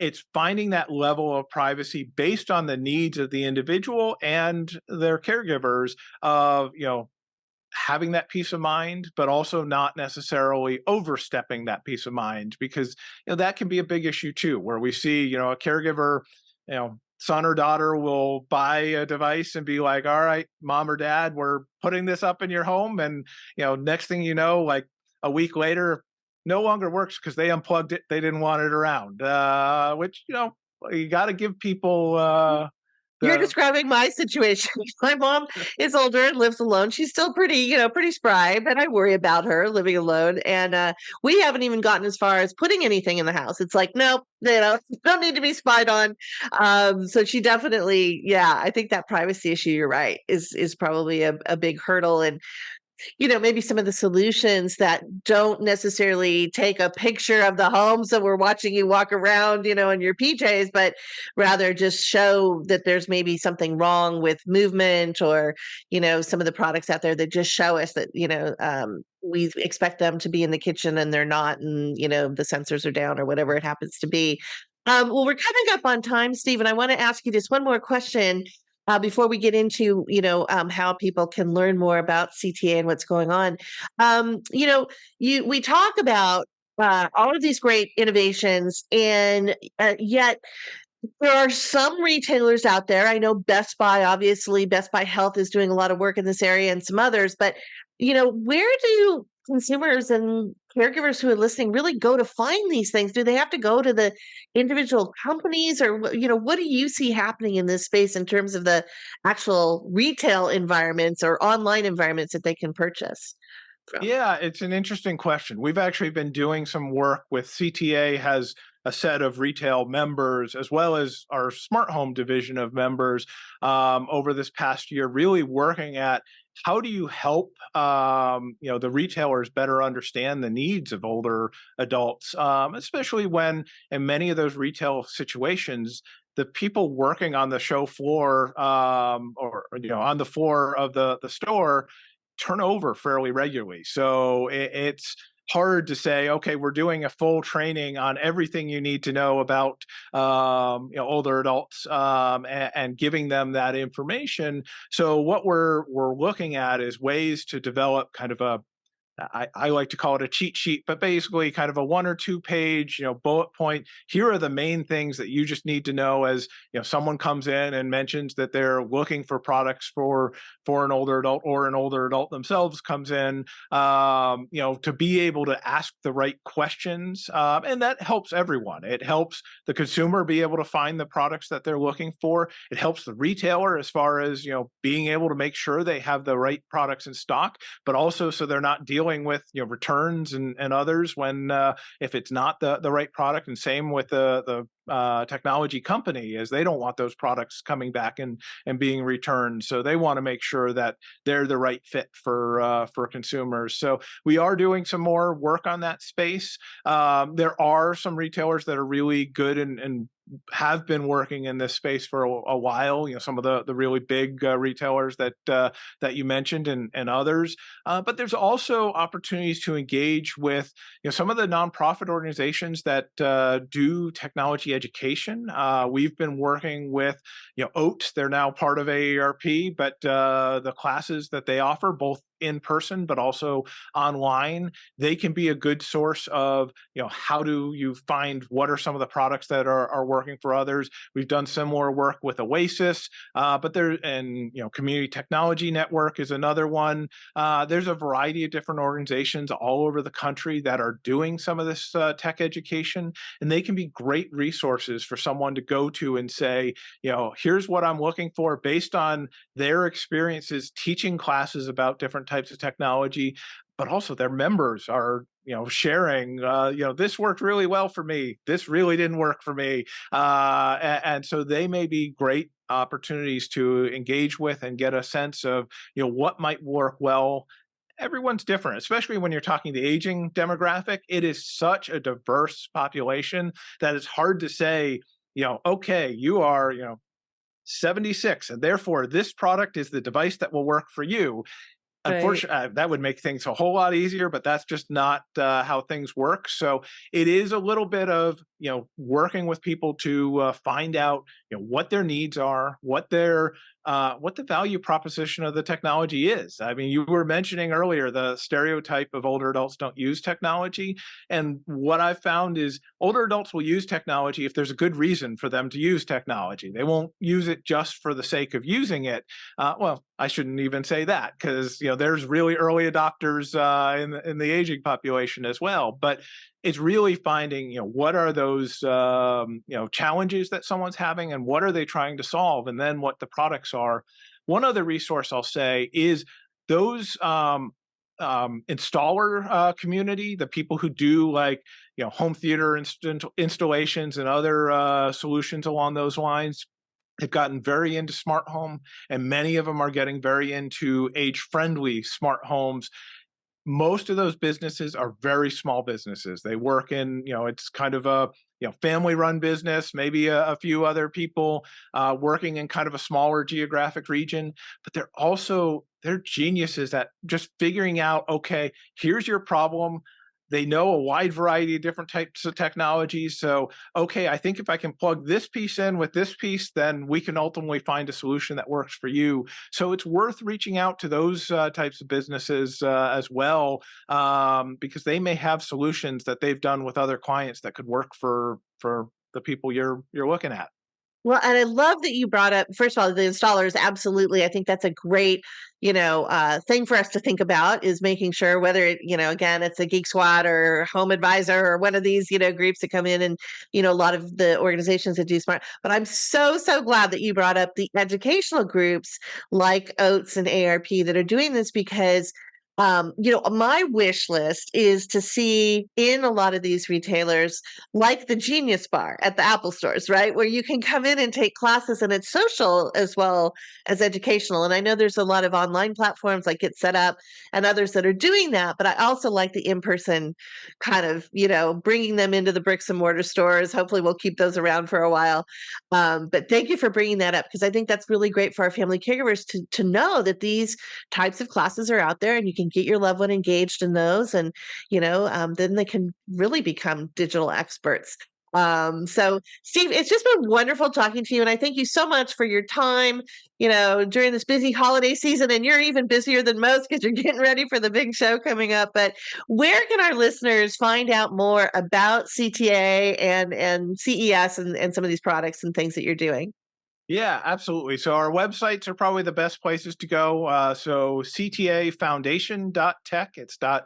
It's finding that level of privacy based on the needs of the individual and their caregivers of having that peace of mind, but also not necessarily overstepping that peace of mind, because that can be a big issue too, where we see a caregiver, son or daughter will buy a device and be like, all right, mom or dad, we're putting this up in your home, and next thing you know, like a week later, no longer works because they unplugged it, they didn't want it around, which you got to give people You're describing my situation. My mom is older and lives alone. She's still pretty, pretty spry, but I worry about her living alone. And we haven't even gotten as far as putting anything in the house. It's like, nope, don't need to be spied on. So she definitely, yeah, I think that privacy issue, you're right, is probably a big hurdle. And maybe some of the solutions that don't necessarily take a picture of the home so we're watching you walk around, in your PJs, but rather just show that there's maybe something wrong with movement or, some of the products out there that just show us that, we expect them to be in the kitchen and they're not, and, the sensors are down or whatever it happens to be. Well, we're coming up on time, Steve, and I want to ask you just one more question before we get into how people can learn more about CTA and what's going on. We talk about all of these great innovations, and yet there are some retailers out there. I know Best Buy, obviously, Best Buy Health is doing a lot of work in this area, and some others. But where do consumers and caregivers who are listening really go to find these things? Do they have to go to the individual companies, or what do you see happening in this space in terms of the actual retail environments or online environments that they can purchase from? Yeah, it's an interesting question. We've actually been doing some work with CTA has a set of retail members as well as our smart home division of members over this past year, really working at how do you help the retailers better understand the needs of older adults, especially when in many of those retail situations, the people working on the show floor or on the floor of the store turn over fairly regularly. So it's hard to say, okay, we're doing a full training on everything you need to know about older adults and giving them that information. So what we're looking at is ways to develop kind of I like to call it a cheat sheet, but basically kind of a 1 or 2 page, bullet point. Here are the main things that you just need to know as, someone comes in and mentions that they're looking for products for an older adult, or an older adult themselves comes in, to be able to ask the right questions. And that helps everyone. It helps the consumer be able to find the products that they're looking for. It helps the retailer as far as, being able to make sure they have the right products in stock, but also so they're not dealing with returns and others when if it's not the right product. And same with the technology company, as they don't want those products coming back and being returned. So they want to make sure that they're the right fit for consumers. So we are doing some more work on that space. There are some retailers that are really good and have been working in this space for a while. Some of the really big retailers that you mentioned and others. But there's also opportunities to engage with some of the nonprofit organizations that do technology education. We've been working with OAT. They're now part of AARP, but the classes that they offer, both in person but also online, they can be a good source of how do you find what are some of the products that are working for others. We've done similar work with Oasis, but Community Technology Network is another one. There's a variety of different organizations all over the country that are doing some of this tech education, and they can be great resources for someone to go to and say, here's what I'm looking for based on their experiences teaching classes about different types of technology. But also their members are sharing this worked really well for me, this really didn't work for me, and so they may be great opportunities to engage with and get a sense of what might work well. Everyone's different, especially when you're talking the aging demographic. It is such a diverse population that it's hard to say, okay, you are 76 and therefore this product is the device that will work for you. Right. Unfortunately, that would make things a whole lot easier, but that's just not how things work. So it is a little bit of working with people to find out what their needs are, what the value proposition of the technology is. I mean, you were mentioning earlier the stereotype of older adults don't use technology, and what I've found is older adults will use technology if there's a good reason for them to use technology. They won't use it just for the sake of using it. Well, I shouldn't even say that, because there's really early adopters in the aging population as well. But It's really finding, what are those, challenges that someone's having and what are they trying to solve, and then what the products are. One other resource I'll say is those installer community, the people who do like, home theater installations and other solutions along those lines. They've gotten very into smart home, and many of them are getting very into age-friendly smart homes. Most of those businesses are very small businesses. They work in, it's kind of a, family run business, maybe a few other people working in kind of a smaller geographic region, but they're geniuses at just figuring out, okay, here's your problem. They know a wide variety of different types of technologies. So, okay, I think if I can plug this piece in with this piece, then we can ultimately find a solution that works for you. So it's worth reaching out to those types of businesses as well, because they may have solutions that they've done with other clients that could work for the people you're looking at. Well, and I love that you brought up, first of all, the installers. Absolutely. I think that's a great, thing for us to think about is making sure whether it, again, it's a Geek Squad or Home Advisor or one of these, groups that come in and, a lot of the organizations that do smart. But I'm so, so glad that you brought up the educational groups like Oats and ARP that are doing this because my wish list is to see in a lot of these retailers, like the Genius Bar at the Apple stores, right? Where you can come in and take classes and it's social as well as educational. And I know there's a lot of online platforms like Get Set Up and others that are doing that, but I also like the in-person kind of, bringing them into the bricks and mortar stores. Hopefully we'll keep those around for a while. But thank you for bringing that up because I think that's really great for our family caregivers to know that these types of classes are out there and you can get your loved one engaged in those and then they can really become digital experts. So Steve, it's just been wonderful talking to you and I thank you so much for your time during this busy holiday season, and you're even busier than most because you're getting ready for the big show coming up. But where can our listeners find out more about CTA and CES and some of these products and things that you're doing? Yeah, absolutely. So our websites are probably the best places to go. So ctafoundation.tech, it's .tech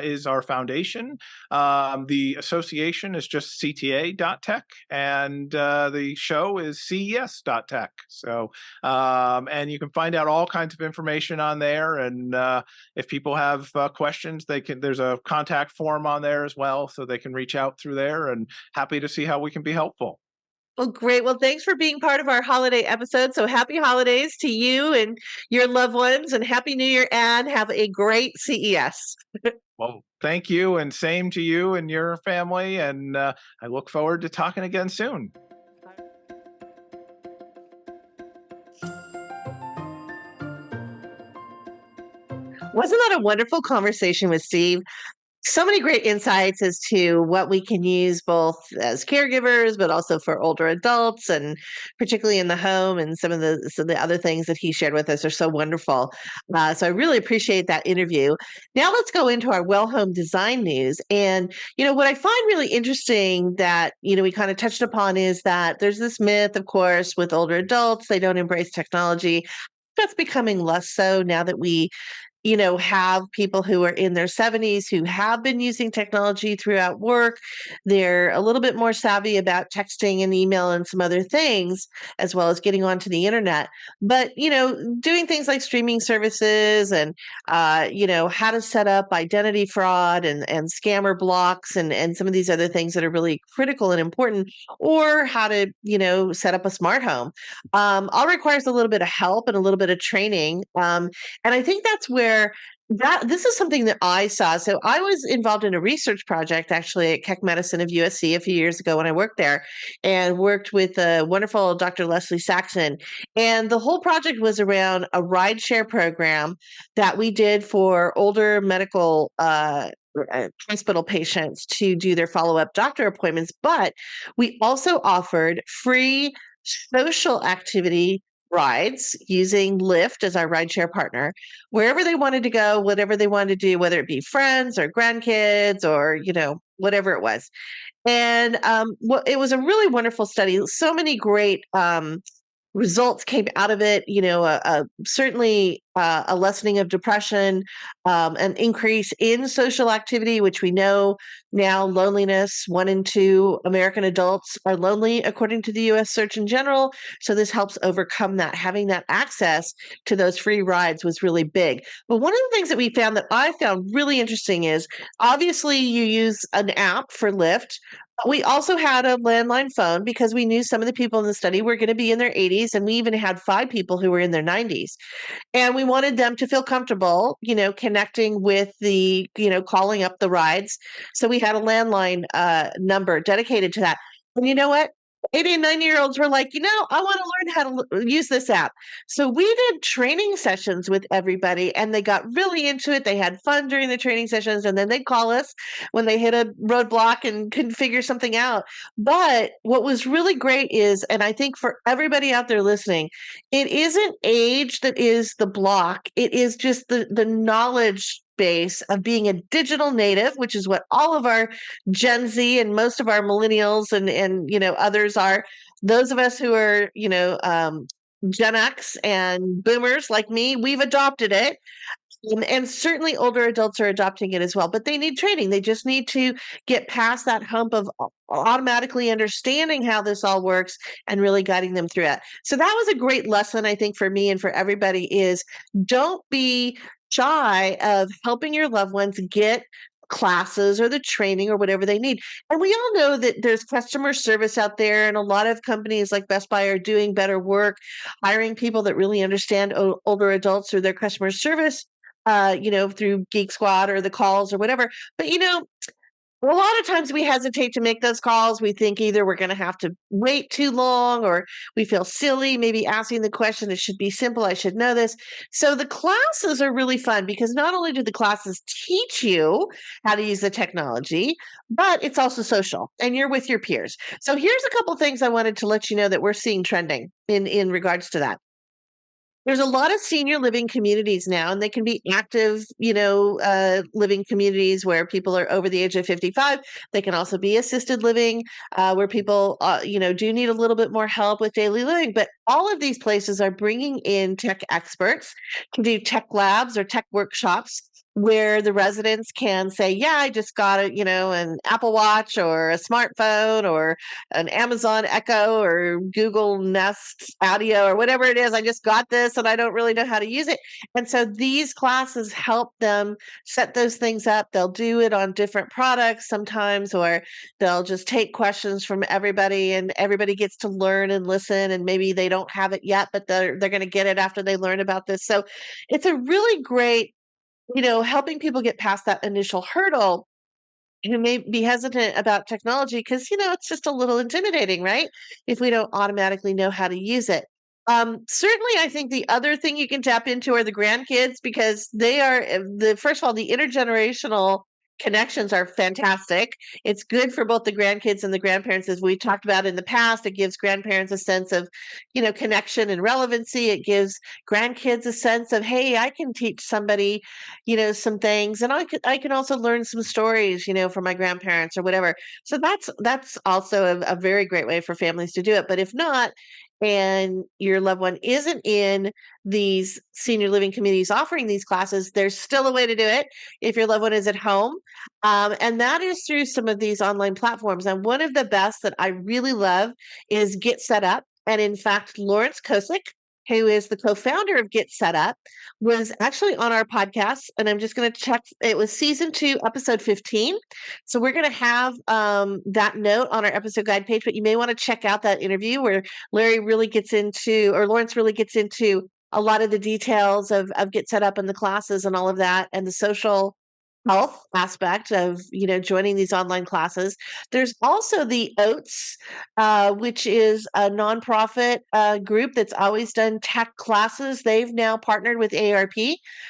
is our foundation. The association is just cta.tech, and the show is ces.tech. So, and you can find out all kinds of information on there. And if people have questions, there's a contact form on there as well, so they can reach out through there, and happy to see how we can be helpful. Well, great. Well, thanks for being part of our holiday episode. So happy holidays to you and your loved ones, and happy New Year, and have a great CES. Well, thank you, and same to you and your family. And I look forward to talking again soon. Wasn't that a wonderful conversation with Steve? So many great insights as to what we can use both as caregivers, but also for older adults, and particularly in the home. And some of the other things that he shared with us are so wonderful. So I really appreciate that interview. Now let's go into our well home design news. And what I find really interesting that we kind of touched upon is that there's this myth, of course, with older adults, they don't embrace technology. That's becoming less so now that we have people who are in their 70s who have been using technology throughout work. They're a little bit more savvy about texting and email and some other things, as well as getting onto the internet. But, doing things like streaming services and, how to set up identity fraud and scammer blocks and some of these other things that are really critical and important, or how to, set up a smart home, all requires a little bit of help and a little bit of training. And I think that's where this is something that I saw. So I was involved in a research project actually at Keck Medicine of USC a few years ago when I worked there, and worked with a wonderful Dr. Leslie Saxon. And the whole project was around a rideshare program that we did for older medical hospital patients to do their follow-up doctor appointments. But we also offered free social activity rides using Lyft as our rideshare partner, wherever they wanted to go, whatever they wanted to do, whether it be friends or grandkids or, whatever it was. And it was a really wonderful study. So many great results came out of it, certainly a lessening of depression, an increase in social activity, which we know now loneliness, 1 in 2 American adults are lonely, according to the US Surgeon General. So this helps overcome that. Having that access to those free rides was really big. But one of the things that we found that I found really interesting is obviously you use an app for Lyft. We also had a landline phone because we knew some of the people in the study were going to be in their 80s, and we even had 5 people who were in their 90s. And we wanted them to feel comfortable, connecting with calling up the rides. So we had a landline number dedicated to that. And you know what? 80 and 90-year-olds were like, I want to learn how to use this app. So we did training sessions with everybody, and they got really into it. They had fun during the training sessions, and then they'd call us when they hit a roadblock and couldn't figure something out. But what was really great is, and I think for everybody out there listening, it isn't age that is the block. It is just the knowledge base of being a digital native, which is what all of our Gen Z and most of our millennials and others are. Those of us who are Gen X and boomers like me, we've adopted it. And certainly older adults are adopting it as well, but they need training. They just need to get past that hump of automatically understanding how this all works and really guiding them through it. So that was a great lesson, I think, for me and for everybody is don't be shy of helping your loved ones get classes or the training or whatever they need. And we all know that there's customer service out there, and a lot of companies like Best Buy are doing better work, hiring people that really understand older adults through their customer service, through Geek Squad or the calls or whatever. But a lot of times we hesitate to make those calls. We think either we're going to have to wait too long, or we feel silly maybe asking the question. It should be simple. I should know this. So the classes are really fun because not only do the classes teach you how to use the technology, but it's also social and you're with your peers. So here's a couple things I wanted to let you know that we're seeing trending in regards to that. There's a lot of senior living communities now, and they can be active, living communities where people are over the age of 55. They can also be assisted living, where people, do need a little bit more help with daily living. But all of these places are bringing in tech experts to do tech labs or tech workshops where the residents can say, yeah, I just got an Apple Watch or a smartphone or an Amazon Echo or Google Nest Audio or whatever it is. I just got this and I don't really know how to use it. And so these classes help them set those things up. They'll do it on different products sometimes, or they'll just take questions from everybody and everybody gets to learn and listen. And maybe they don't have it yet, but they're going to get it after they learn about this. So it's a really great, helping people get past that initial hurdle who may be hesitant about technology because it's just a little intimidating, right? If we don't automatically know how to use it. Certainly, I think the other thing you can tap into are the grandkids because they are first of all, the intergenerational connections are fantastic. It's good for both the grandkids and the grandparents, as we talked about in the past. It gives grandparents a sense of, connection and relevancy. It gives grandkids a sense of, hey, I can teach somebody, some things, and I can also learn some stories, from my grandparents or whatever. So that's also a very great way for families to do it. But if not, and your loved one isn't in these senior living communities offering these classes, there's still a way to do it if your loved one is at home. And that is through some of these online platforms. And one of the best that I really love is Get Set Up. And in fact, Lawrence Kosick, who is the co-founder of Get Set Up, was actually on our podcast. And I'm just going to check. It was season 2, episode 15. So we're going to have that note on our episode guide page, but you may want to check out that interview where Lawrence really gets into a lot of the details of Get Set Up and the classes and all of that and the social health aspect of joining these online classes. There's also the Oats, which is a nonprofit group that's always done tech classes. They've now partnered with ARP,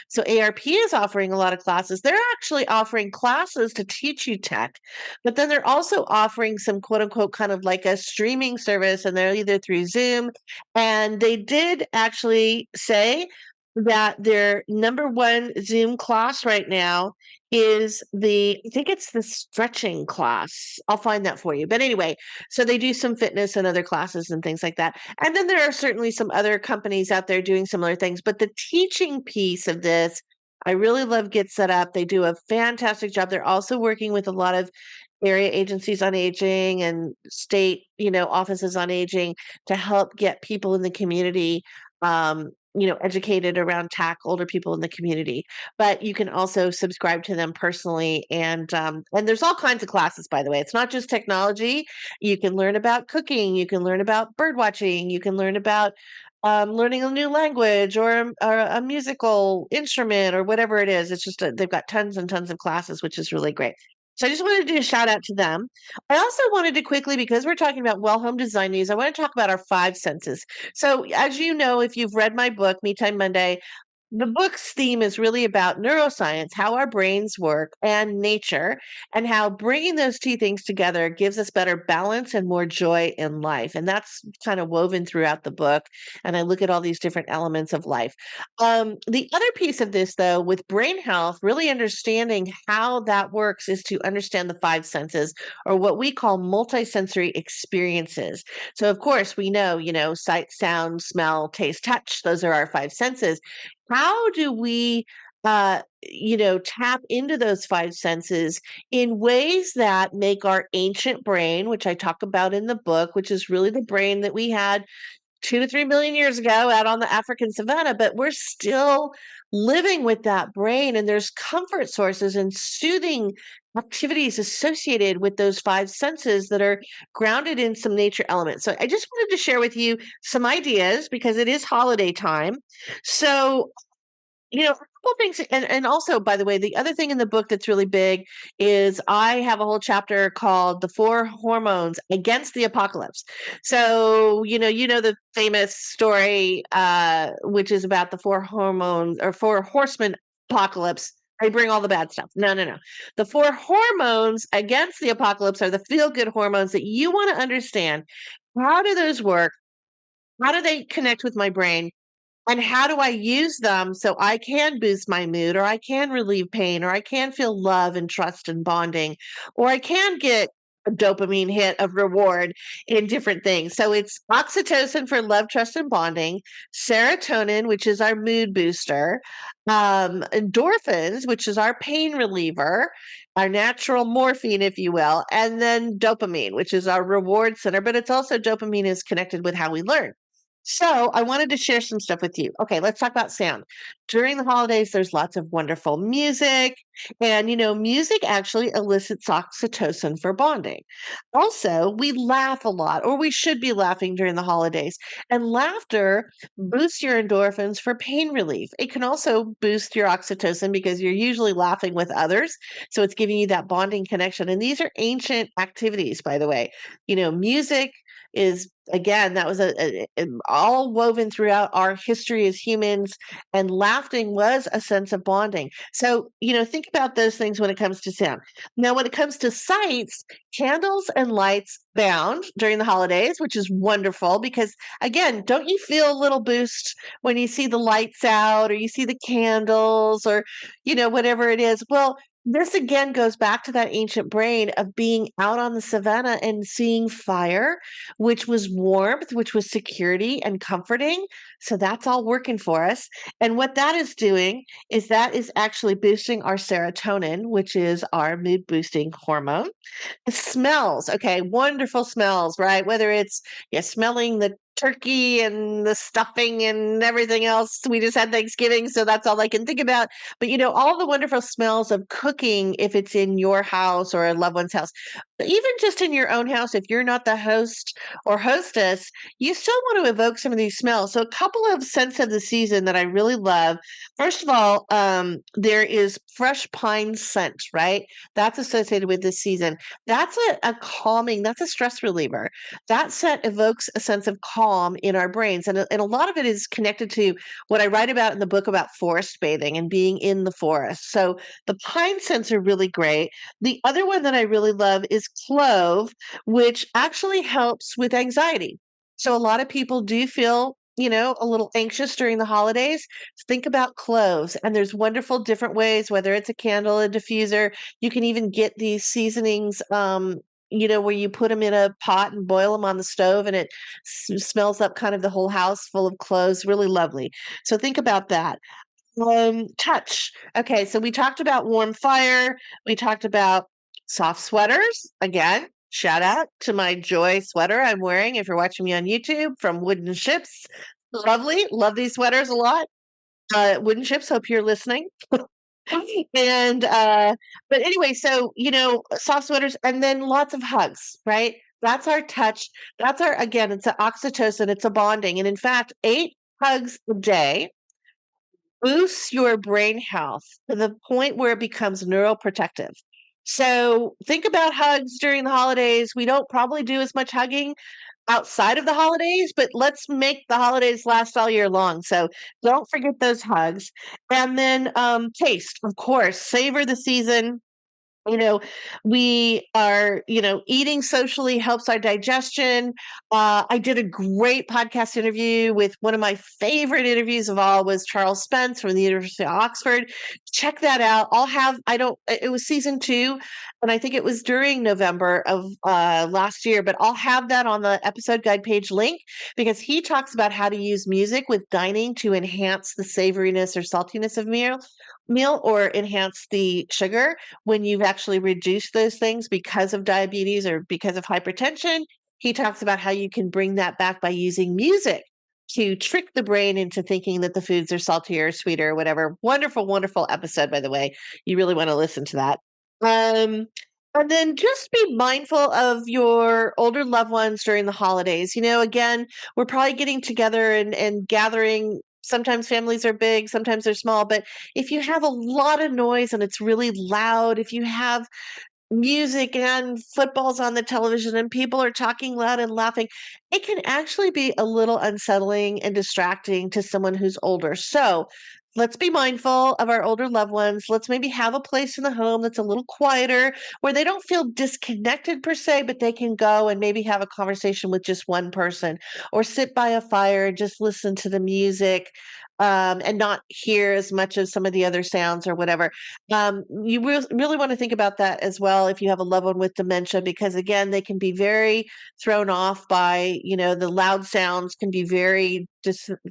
so ARP is offering a lot of classes. They're actually offering classes to teach you tech, but then they're also offering some quote unquote kind of like a streaming service, and they're either through Zoom. And they did actually say that their number one Zoom class right now is I think it's the stretching class. I'll find that for you. But anyway, so they do some fitness and other classes and things like that. And then there are certainly some other companies out there doing similar things. But the teaching piece of this, I really love Get Set Up. They do a fantastic job. They're also working with a lot of area agencies on aging and state, offices on aging to help get people in the community educated around TAC, older people in the community. But you can also subscribe to them personally, and there's all kinds of classes. By the way, it's not just technology. You can learn about cooking. You can learn about bird watching. You can learn about learning a new language or a musical instrument or whatever it is. It's just they've got tons and tons of classes, which is really great. So I just wanted to do a shout out to them. I also wanted to quickly, because we're talking about well home design news, I want to talk about our five senses. So, as you know, if you've read my book, Me Time Monday, the book's theme is really about neuroscience, how our brains work, and nature, and how bringing those two things together gives us better balance and more joy in life. And that's kind of woven throughout the book. And I look at all these different elements of life. The other piece of this, though, with brain health, really understanding how that works is to understand the five senses, or what we call multisensory experiences. So, of course, we know, sight, sound, smell, taste, touch, those are our five senses. How do we, tap into those five senses in ways that make our ancient brain, which I talk about in the book, which is really the brain that we had 2 to 3 million years ago out on the African savannah, but we're still living with that brain, and there's comfort sources and soothing activities associated with those five senses that are grounded in some nature elements. So I just wanted to share with you some ideas because it is holiday time. So a couple things, and also, by the way, the other thing in the book that's really big is I have a whole chapter called "The Four Hormones Against the Apocalypse." So, the famous story, which is about the four hormones or four horsemen apocalypse. I bring all the bad stuff. No, no, no. The four hormones against the apocalypse are the feel-good hormones that you want to understand. How do those work? How do they connect with my brain? And how do I use them so I can boost my mood, or I can relieve pain, or I can feel love and trust and bonding, or I can get a dopamine hit of reward in different things. So it's oxytocin for love, trust, and bonding, serotonin, which is our mood booster, endorphins, which is our pain reliever, our natural morphine, if you will, and then dopamine, which is our reward center. But it's also dopamine is connected with how we learn. So I wanted to share some stuff with you. Okay, let's talk about sound. During the holidays, there's lots of wonderful music, and music actually elicits oxytocin for bonding. Also, we laugh a lot, or we should be laughing during the holidays, and laughter boosts your endorphins for pain relief. It can also boost your oxytocin because you're usually laughing with others, so it's giving you that bonding connection. And these are ancient activities, by the way. Music is, again, that was all woven throughout our history as humans, and laughing was a sense of bonding. So think about those things when it comes to sound. Now when it comes to sights, candles and lights bound during the holidays, which is wonderful because, again, don't you feel a little boost when you see the lights out, or you see the candles, or whatever it is? Well, this again goes back to that ancient brain of being out on the savannah and seeing fire, which was warmth, which was security and comforting. So that's all working for us. And what that is doing is that is actually boosting our serotonin, which is our mood boosting hormone. The smells, okay, wonderful smells, right? Whether it's smelling the turkey and the stuffing and everything else. We just had Thanksgiving, so that's all I can think about. But all the wonderful smells of cooking, if it's in your house or a loved one's house, even just in your own house, if you're not the host or hostess, you still want to evoke some of these smells. So a couple of scents of the season that I really love. First of all, there is fresh pine scent, right? That's associated with this season. That's a calming, that's a stress reliever. That scent evokes a sense of calm in our brains. And a lot of it is connected to what I write about in the book about forest bathing and being in the forest. So the pine scents are really great. The other one that I really love is clove, which actually helps with anxiety. So a lot of people do feel a little anxious during the holidays, think about cloves. And there's wonderful different ways, whether it's a candle, a diffuser, you can even get these seasonings, where you put them in a pot and boil them on the stove and it smells up kind of the whole house full of cloves. Really lovely. So think about that. Touch. Okay, so we talked about warm fire. We talked about soft sweaters. Again, shout out to my Joy sweater I'm wearing if you're watching me on YouTube from Wooden Ships. Lovely. Love these sweaters a lot. Wooden Ships, hope you're listening. And but anyway, so soft sweaters and then lots of hugs, right? That's our touch. That's our again, it's an oxytocin, it's a bonding. And in fact, 8 hugs a day boosts your brain health to the point where it becomes neuroprotective. So think about hugs during the holidays. We don't probably do as much hugging outside of the holidays, but let's make the holidays last all year long. So don't forget those hugs. And then taste, of course, savor the season. You know, we are, eating socially helps our digestion. I did a great podcast interview with one of my favorite interviews of all was Charles Spence from the University of Oxford. Check that out. It was season 2, and I think it was during November of last year, but I'll have that on the episode guide page link because he talks about how to use music with dining to enhance the savoriness or saltiness of meal or enhance the sugar when you've actually reduced those things because of diabetes or because of hypertension. He talks about how you can bring that back by using music to trick the brain into thinking that the foods are saltier or sweeter or whatever. Wonderful, wonderful episode, by the way. You really want to listen to that. And then just be mindful of your older loved ones during the holidays. Again, we're probably getting together and gathering. Sometimes families are big, sometimes they're small. But if you have a lot of noise and it's really loud, if you have music and footballs on the television and people are talking loud and laughing, it can actually be a little unsettling and distracting to someone who's older. So let's be mindful of our older loved ones. Let's maybe have a place in the home that's a little quieter where they don't feel disconnected per se, but they can go and maybe have a conversation with just one person or sit by a fire and just listen to the music. And not hear as much of some of the other sounds or whatever. You really want to think about that as well if you have a loved one with dementia, because again, they can be very thrown off by, the loud sounds can be very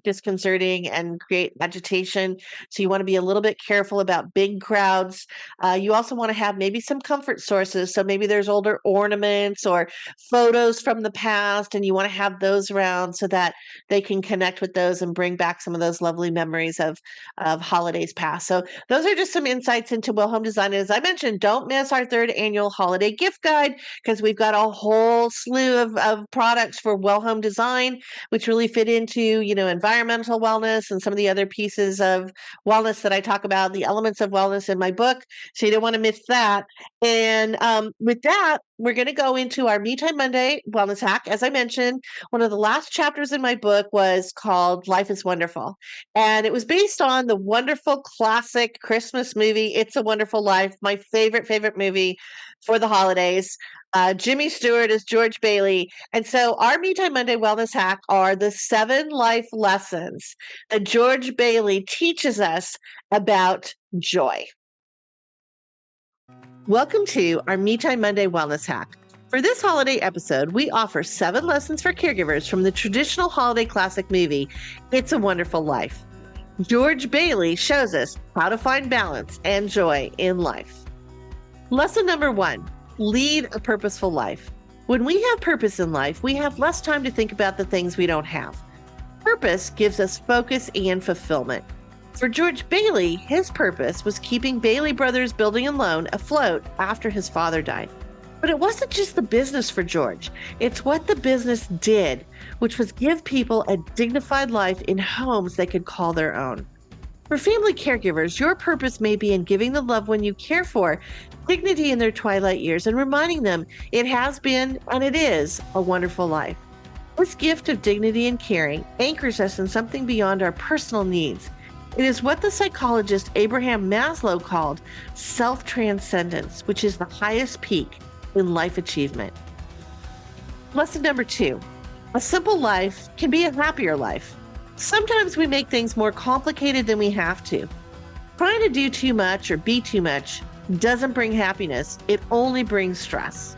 disconcerting and create agitation. So you want to be a little bit careful about big crowds. You also want to have maybe some comfort sources. So maybe there's older ornaments or photos from the past, and you want to have those around so that they can connect with those and bring back some of those lovely memories of holidays past. So those are just some insights into Well Home Design. And as I mentioned, don't miss our 3rd annual holiday gift guide because we've got a whole slew of products for Well Home Design, which really fit into, environmental wellness and some of the other pieces of wellness that I talk about, the elements of wellness in my book. So you don't want to miss that. And with that, we're going to go into our Me Time Monday wellness hack. As I mentioned, one of the last chapters in my book was called Life is Wonderful. And it was based on the wonderful classic Christmas movie, It's a Wonderful Life, my favorite movie for the holidays. Jimmy Stewart is George Bailey. And so our Me Time Monday wellness hack are the 7 life lessons that George Bailey teaches us about joy. Welcome to our Me Time Monday wellness hack. For this holiday episode, we offer 7 lessons for caregivers from the traditional holiday classic movie, It's a Wonderful Life. George Bailey shows us how to find balance and joy in life. Lesson number 1, lead a purposeful life. When we have purpose in life, we have less time to think about the things we don't have. Purpose gives us focus and fulfillment. For George Bailey, his purpose was keeping Bailey Brothers Building and Loan afloat after his father died. But it wasn't just the business for George. It's what the business did, which was give people a dignified life in homes they could call their own. For family caregivers, your purpose may be in giving the loved one you care for dignity in their twilight years and reminding them it has been and it is a wonderful life. This gift of dignity and caring anchors us in something beyond our personal needs. It is what the psychologist Abraham Maslow called self-transcendence, which is the highest peak in life achievement. Lesson number 2, a simple life can be a happier life. Sometimes we make things more complicated than we have to. Trying to do too much or be too much doesn't bring happiness, it only brings stress.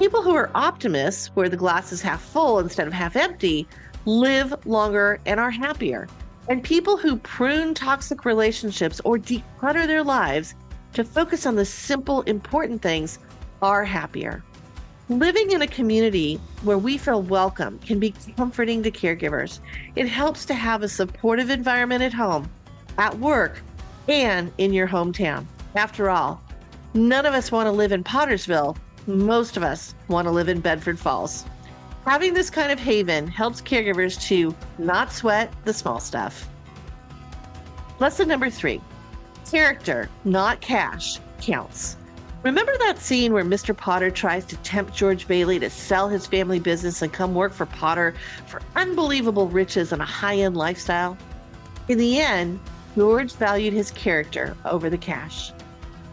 People who are optimists, where the glass is half full instead of half empty, live longer and are happier. And people who prune toxic relationships or declutter their lives to focus on the simple, important things are happier. Living in a community where we feel welcome can be comforting to caregivers. It helps to have a supportive environment at home, at work, and in your hometown. After all, none of us want to live in Pottersville. Most of us want to live in Bedford Falls. Having this kind of haven helps caregivers to not sweat the small stuff. Lesson number 3, character, not cash, counts. Remember that scene where Mr. Potter tries to tempt George Bailey to sell his family business and come work for Potter for unbelievable riches and a high-end lifestyle? In the end, George valued his character over the cash.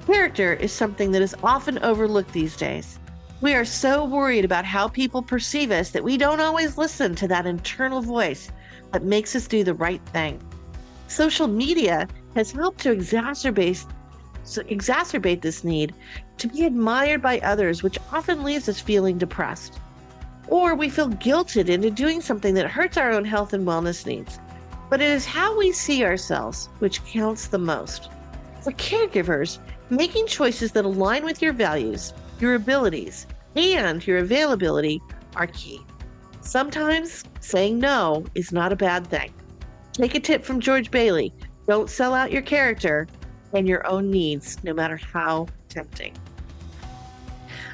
Character is something that is often overlooked these days. We are so worried about how people perceive us that we don't always listen to that internal voice that makes us do the right thing. Social media has helped to exacerbate this need to be admired by others, which often leaves us feeling depressed. Or we feel guilted into doing something that hurts our own health and wellness needs. But it is how we see ourselves which counts the most. For caregivers, making choices that align with your values, your abilities, and your availability are key. Sometimes saying no is not a bad thing. Take a tip from George Bailey. Don't sell out your character and your own needs, no matter how tempting.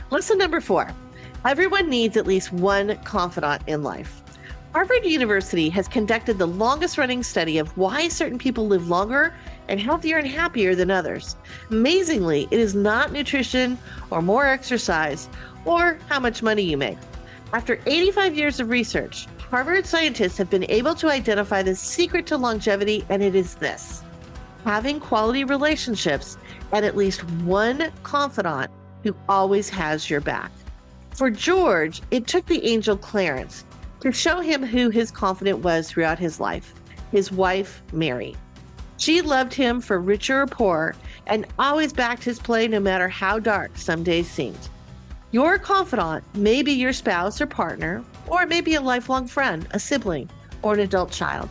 Lesson number 4, everyone needs at least one confidant in life. Harvard University has conducted the longest running study of why certain people live longer and healthier and happier than others. Amazingly, it is not nutrition or more exercise or how much money you make. After 85 years of research, Harvard scientists have been able to identify the secret to longevity, and it is this: having quality relationships and at least one confidant who always has your back. For George, it took the angel Clarence to show him who his confidant was throughout his life, his wife, Mary. She loved him for richer or poor and always backed his play no matter how dark some days seemed. Your confidant may be your spouse or partner, or it may be a lifelong friend, a sibling, or an adult child.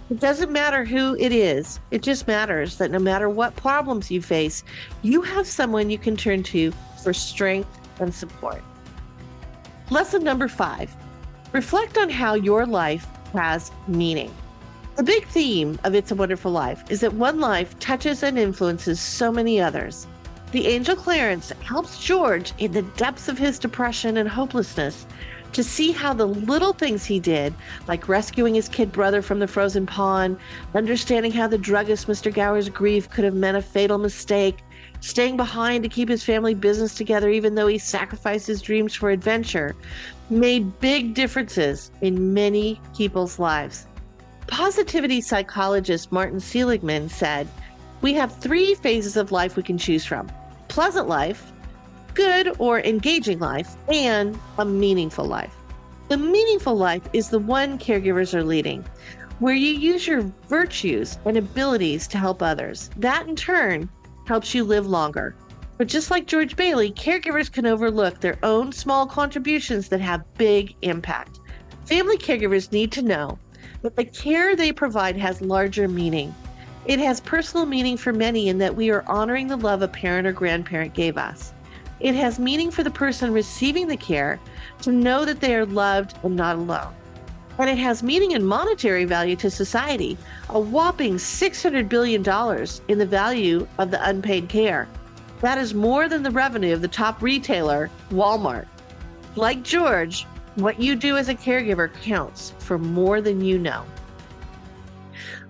It doesn't matter who it is. It just matters that no matter what problems you face, you have someone you can turn to for strength and support. Lesson number 5, reflect on how your life has meaning. The big theme of It's a Wonderful Life is that one life touches and influences so many others. The angel Clarence helps George in the depths of his depression and hopelessness to see how the little things he did, like rescuing his kid brother from the frozen pond, understanding how the druggist Mr. Gower's grief could have meant a fatal mistake, staying behind to keep his family business together even though he sacrificed his dreams for adventure, made big differences in many people's lives. Positivity psychologist Martin Seligman said, "We have 3 phases of life we can choose from: pleasant life, good or engaging life, and a meaningful life. The meaningful life is the one caregivers are leading, where you use your virtues and abilities to help others. That in turn helps you live longer. But just like George Bailey, caregivers can overlook their own small contributions that have big impact. Family caregivers need to know that the care they provide has larger meaning. It has personal meaning for many in that we are honoring the love a parent or grandparent gave us. It has meaning for the person receiving the care to know that they are loved and not alone. And it has meaning and monetary value to society, a whopping $600 billion in the value of the unpaid care. That is more than the revenue of the top retailer, Walmart. Like George, what you do as a caregiver counts for more than you know."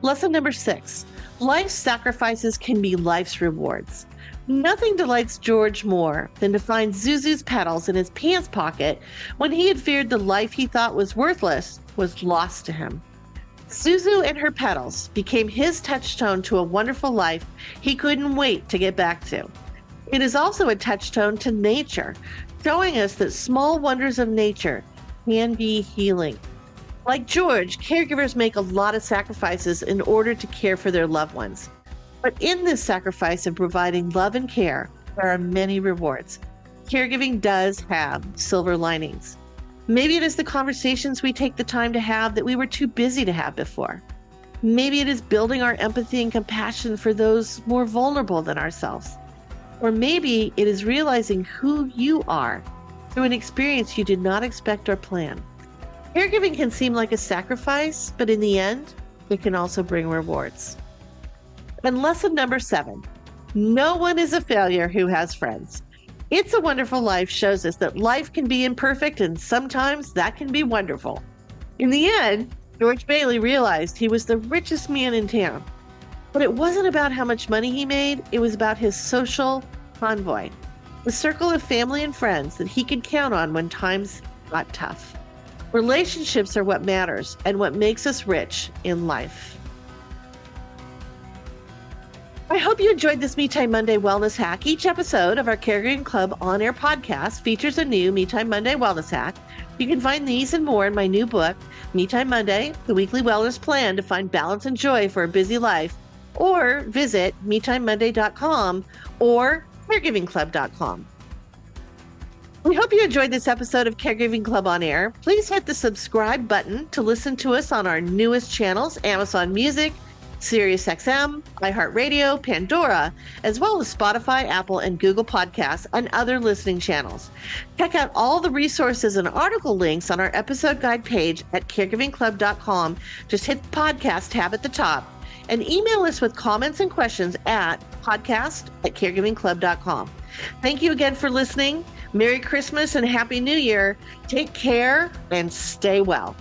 Lesson number 6, life's sacrifices can be life's rewards. Nothing delights George more than to find Zuzu's petals in his pants pocket when he had feared the life he thought was worthless was lost to him. Zuzu and her petals became his touchstone to a wonderful life he couldn't wait to get back to. It is also a touchstone to nature, showing us that small wonders of nature can be healing. Like George, caregivers make a lot of sacrifices in order to care for their loved ones. But in this sacrifice of providing love and care, there are many rewards. Caregiving does have silver linings. Maybe it is the conversations we take the time to have that we were too busy to have before. Maybe it is building our empathy and compassion for those more vulnerable than ourselves. Or maybe it is realizing who you are through an experience you did not expect or plan. Caregiving can seem like a sacrifice, but in the end, it can also bring rewards. And lesson number 7, no one is a failure who has friends. It's a Wonderful Life shows us that life can be imperfect and sometimes that can be wonderful. In the end, George Bailey realized he was the richest man in town. But it wasn't about how much money he made, it was about his social convoy, the circle of family and friends that he could count on when times got tough. Relationships are what matters and what makes us rich in life. I hope you enjoyed this Me Time Monday Wellness Hack. Each episode of our Caregiving Club On Air podcast features a new Me Time Monday Wellness Hack. You can find these and more in my new book, Me Time Monday, the weekly wellness plan to find balance and joy for a busy life, or visit MeTimeMonday.com or CaregivingClub.com. We hope you enjoyed this episode of Caregiving Club On Air. Please hit the subscribe button to listen to us on our newest channels, Amazon Music, SiriusXM, iHeartRadio, Pandora, as well as Spotify, Apple, and Google Podcasts, and other listening channels. Check out all the resources and article links on our episode guide page at caregivingclub.com. Just hit the podcast tab at the top and email us with comments and questions at podcast@caregivingclub.com. Thank you again for listening. Merry Christmas and Happy New Year. Take care and stay well.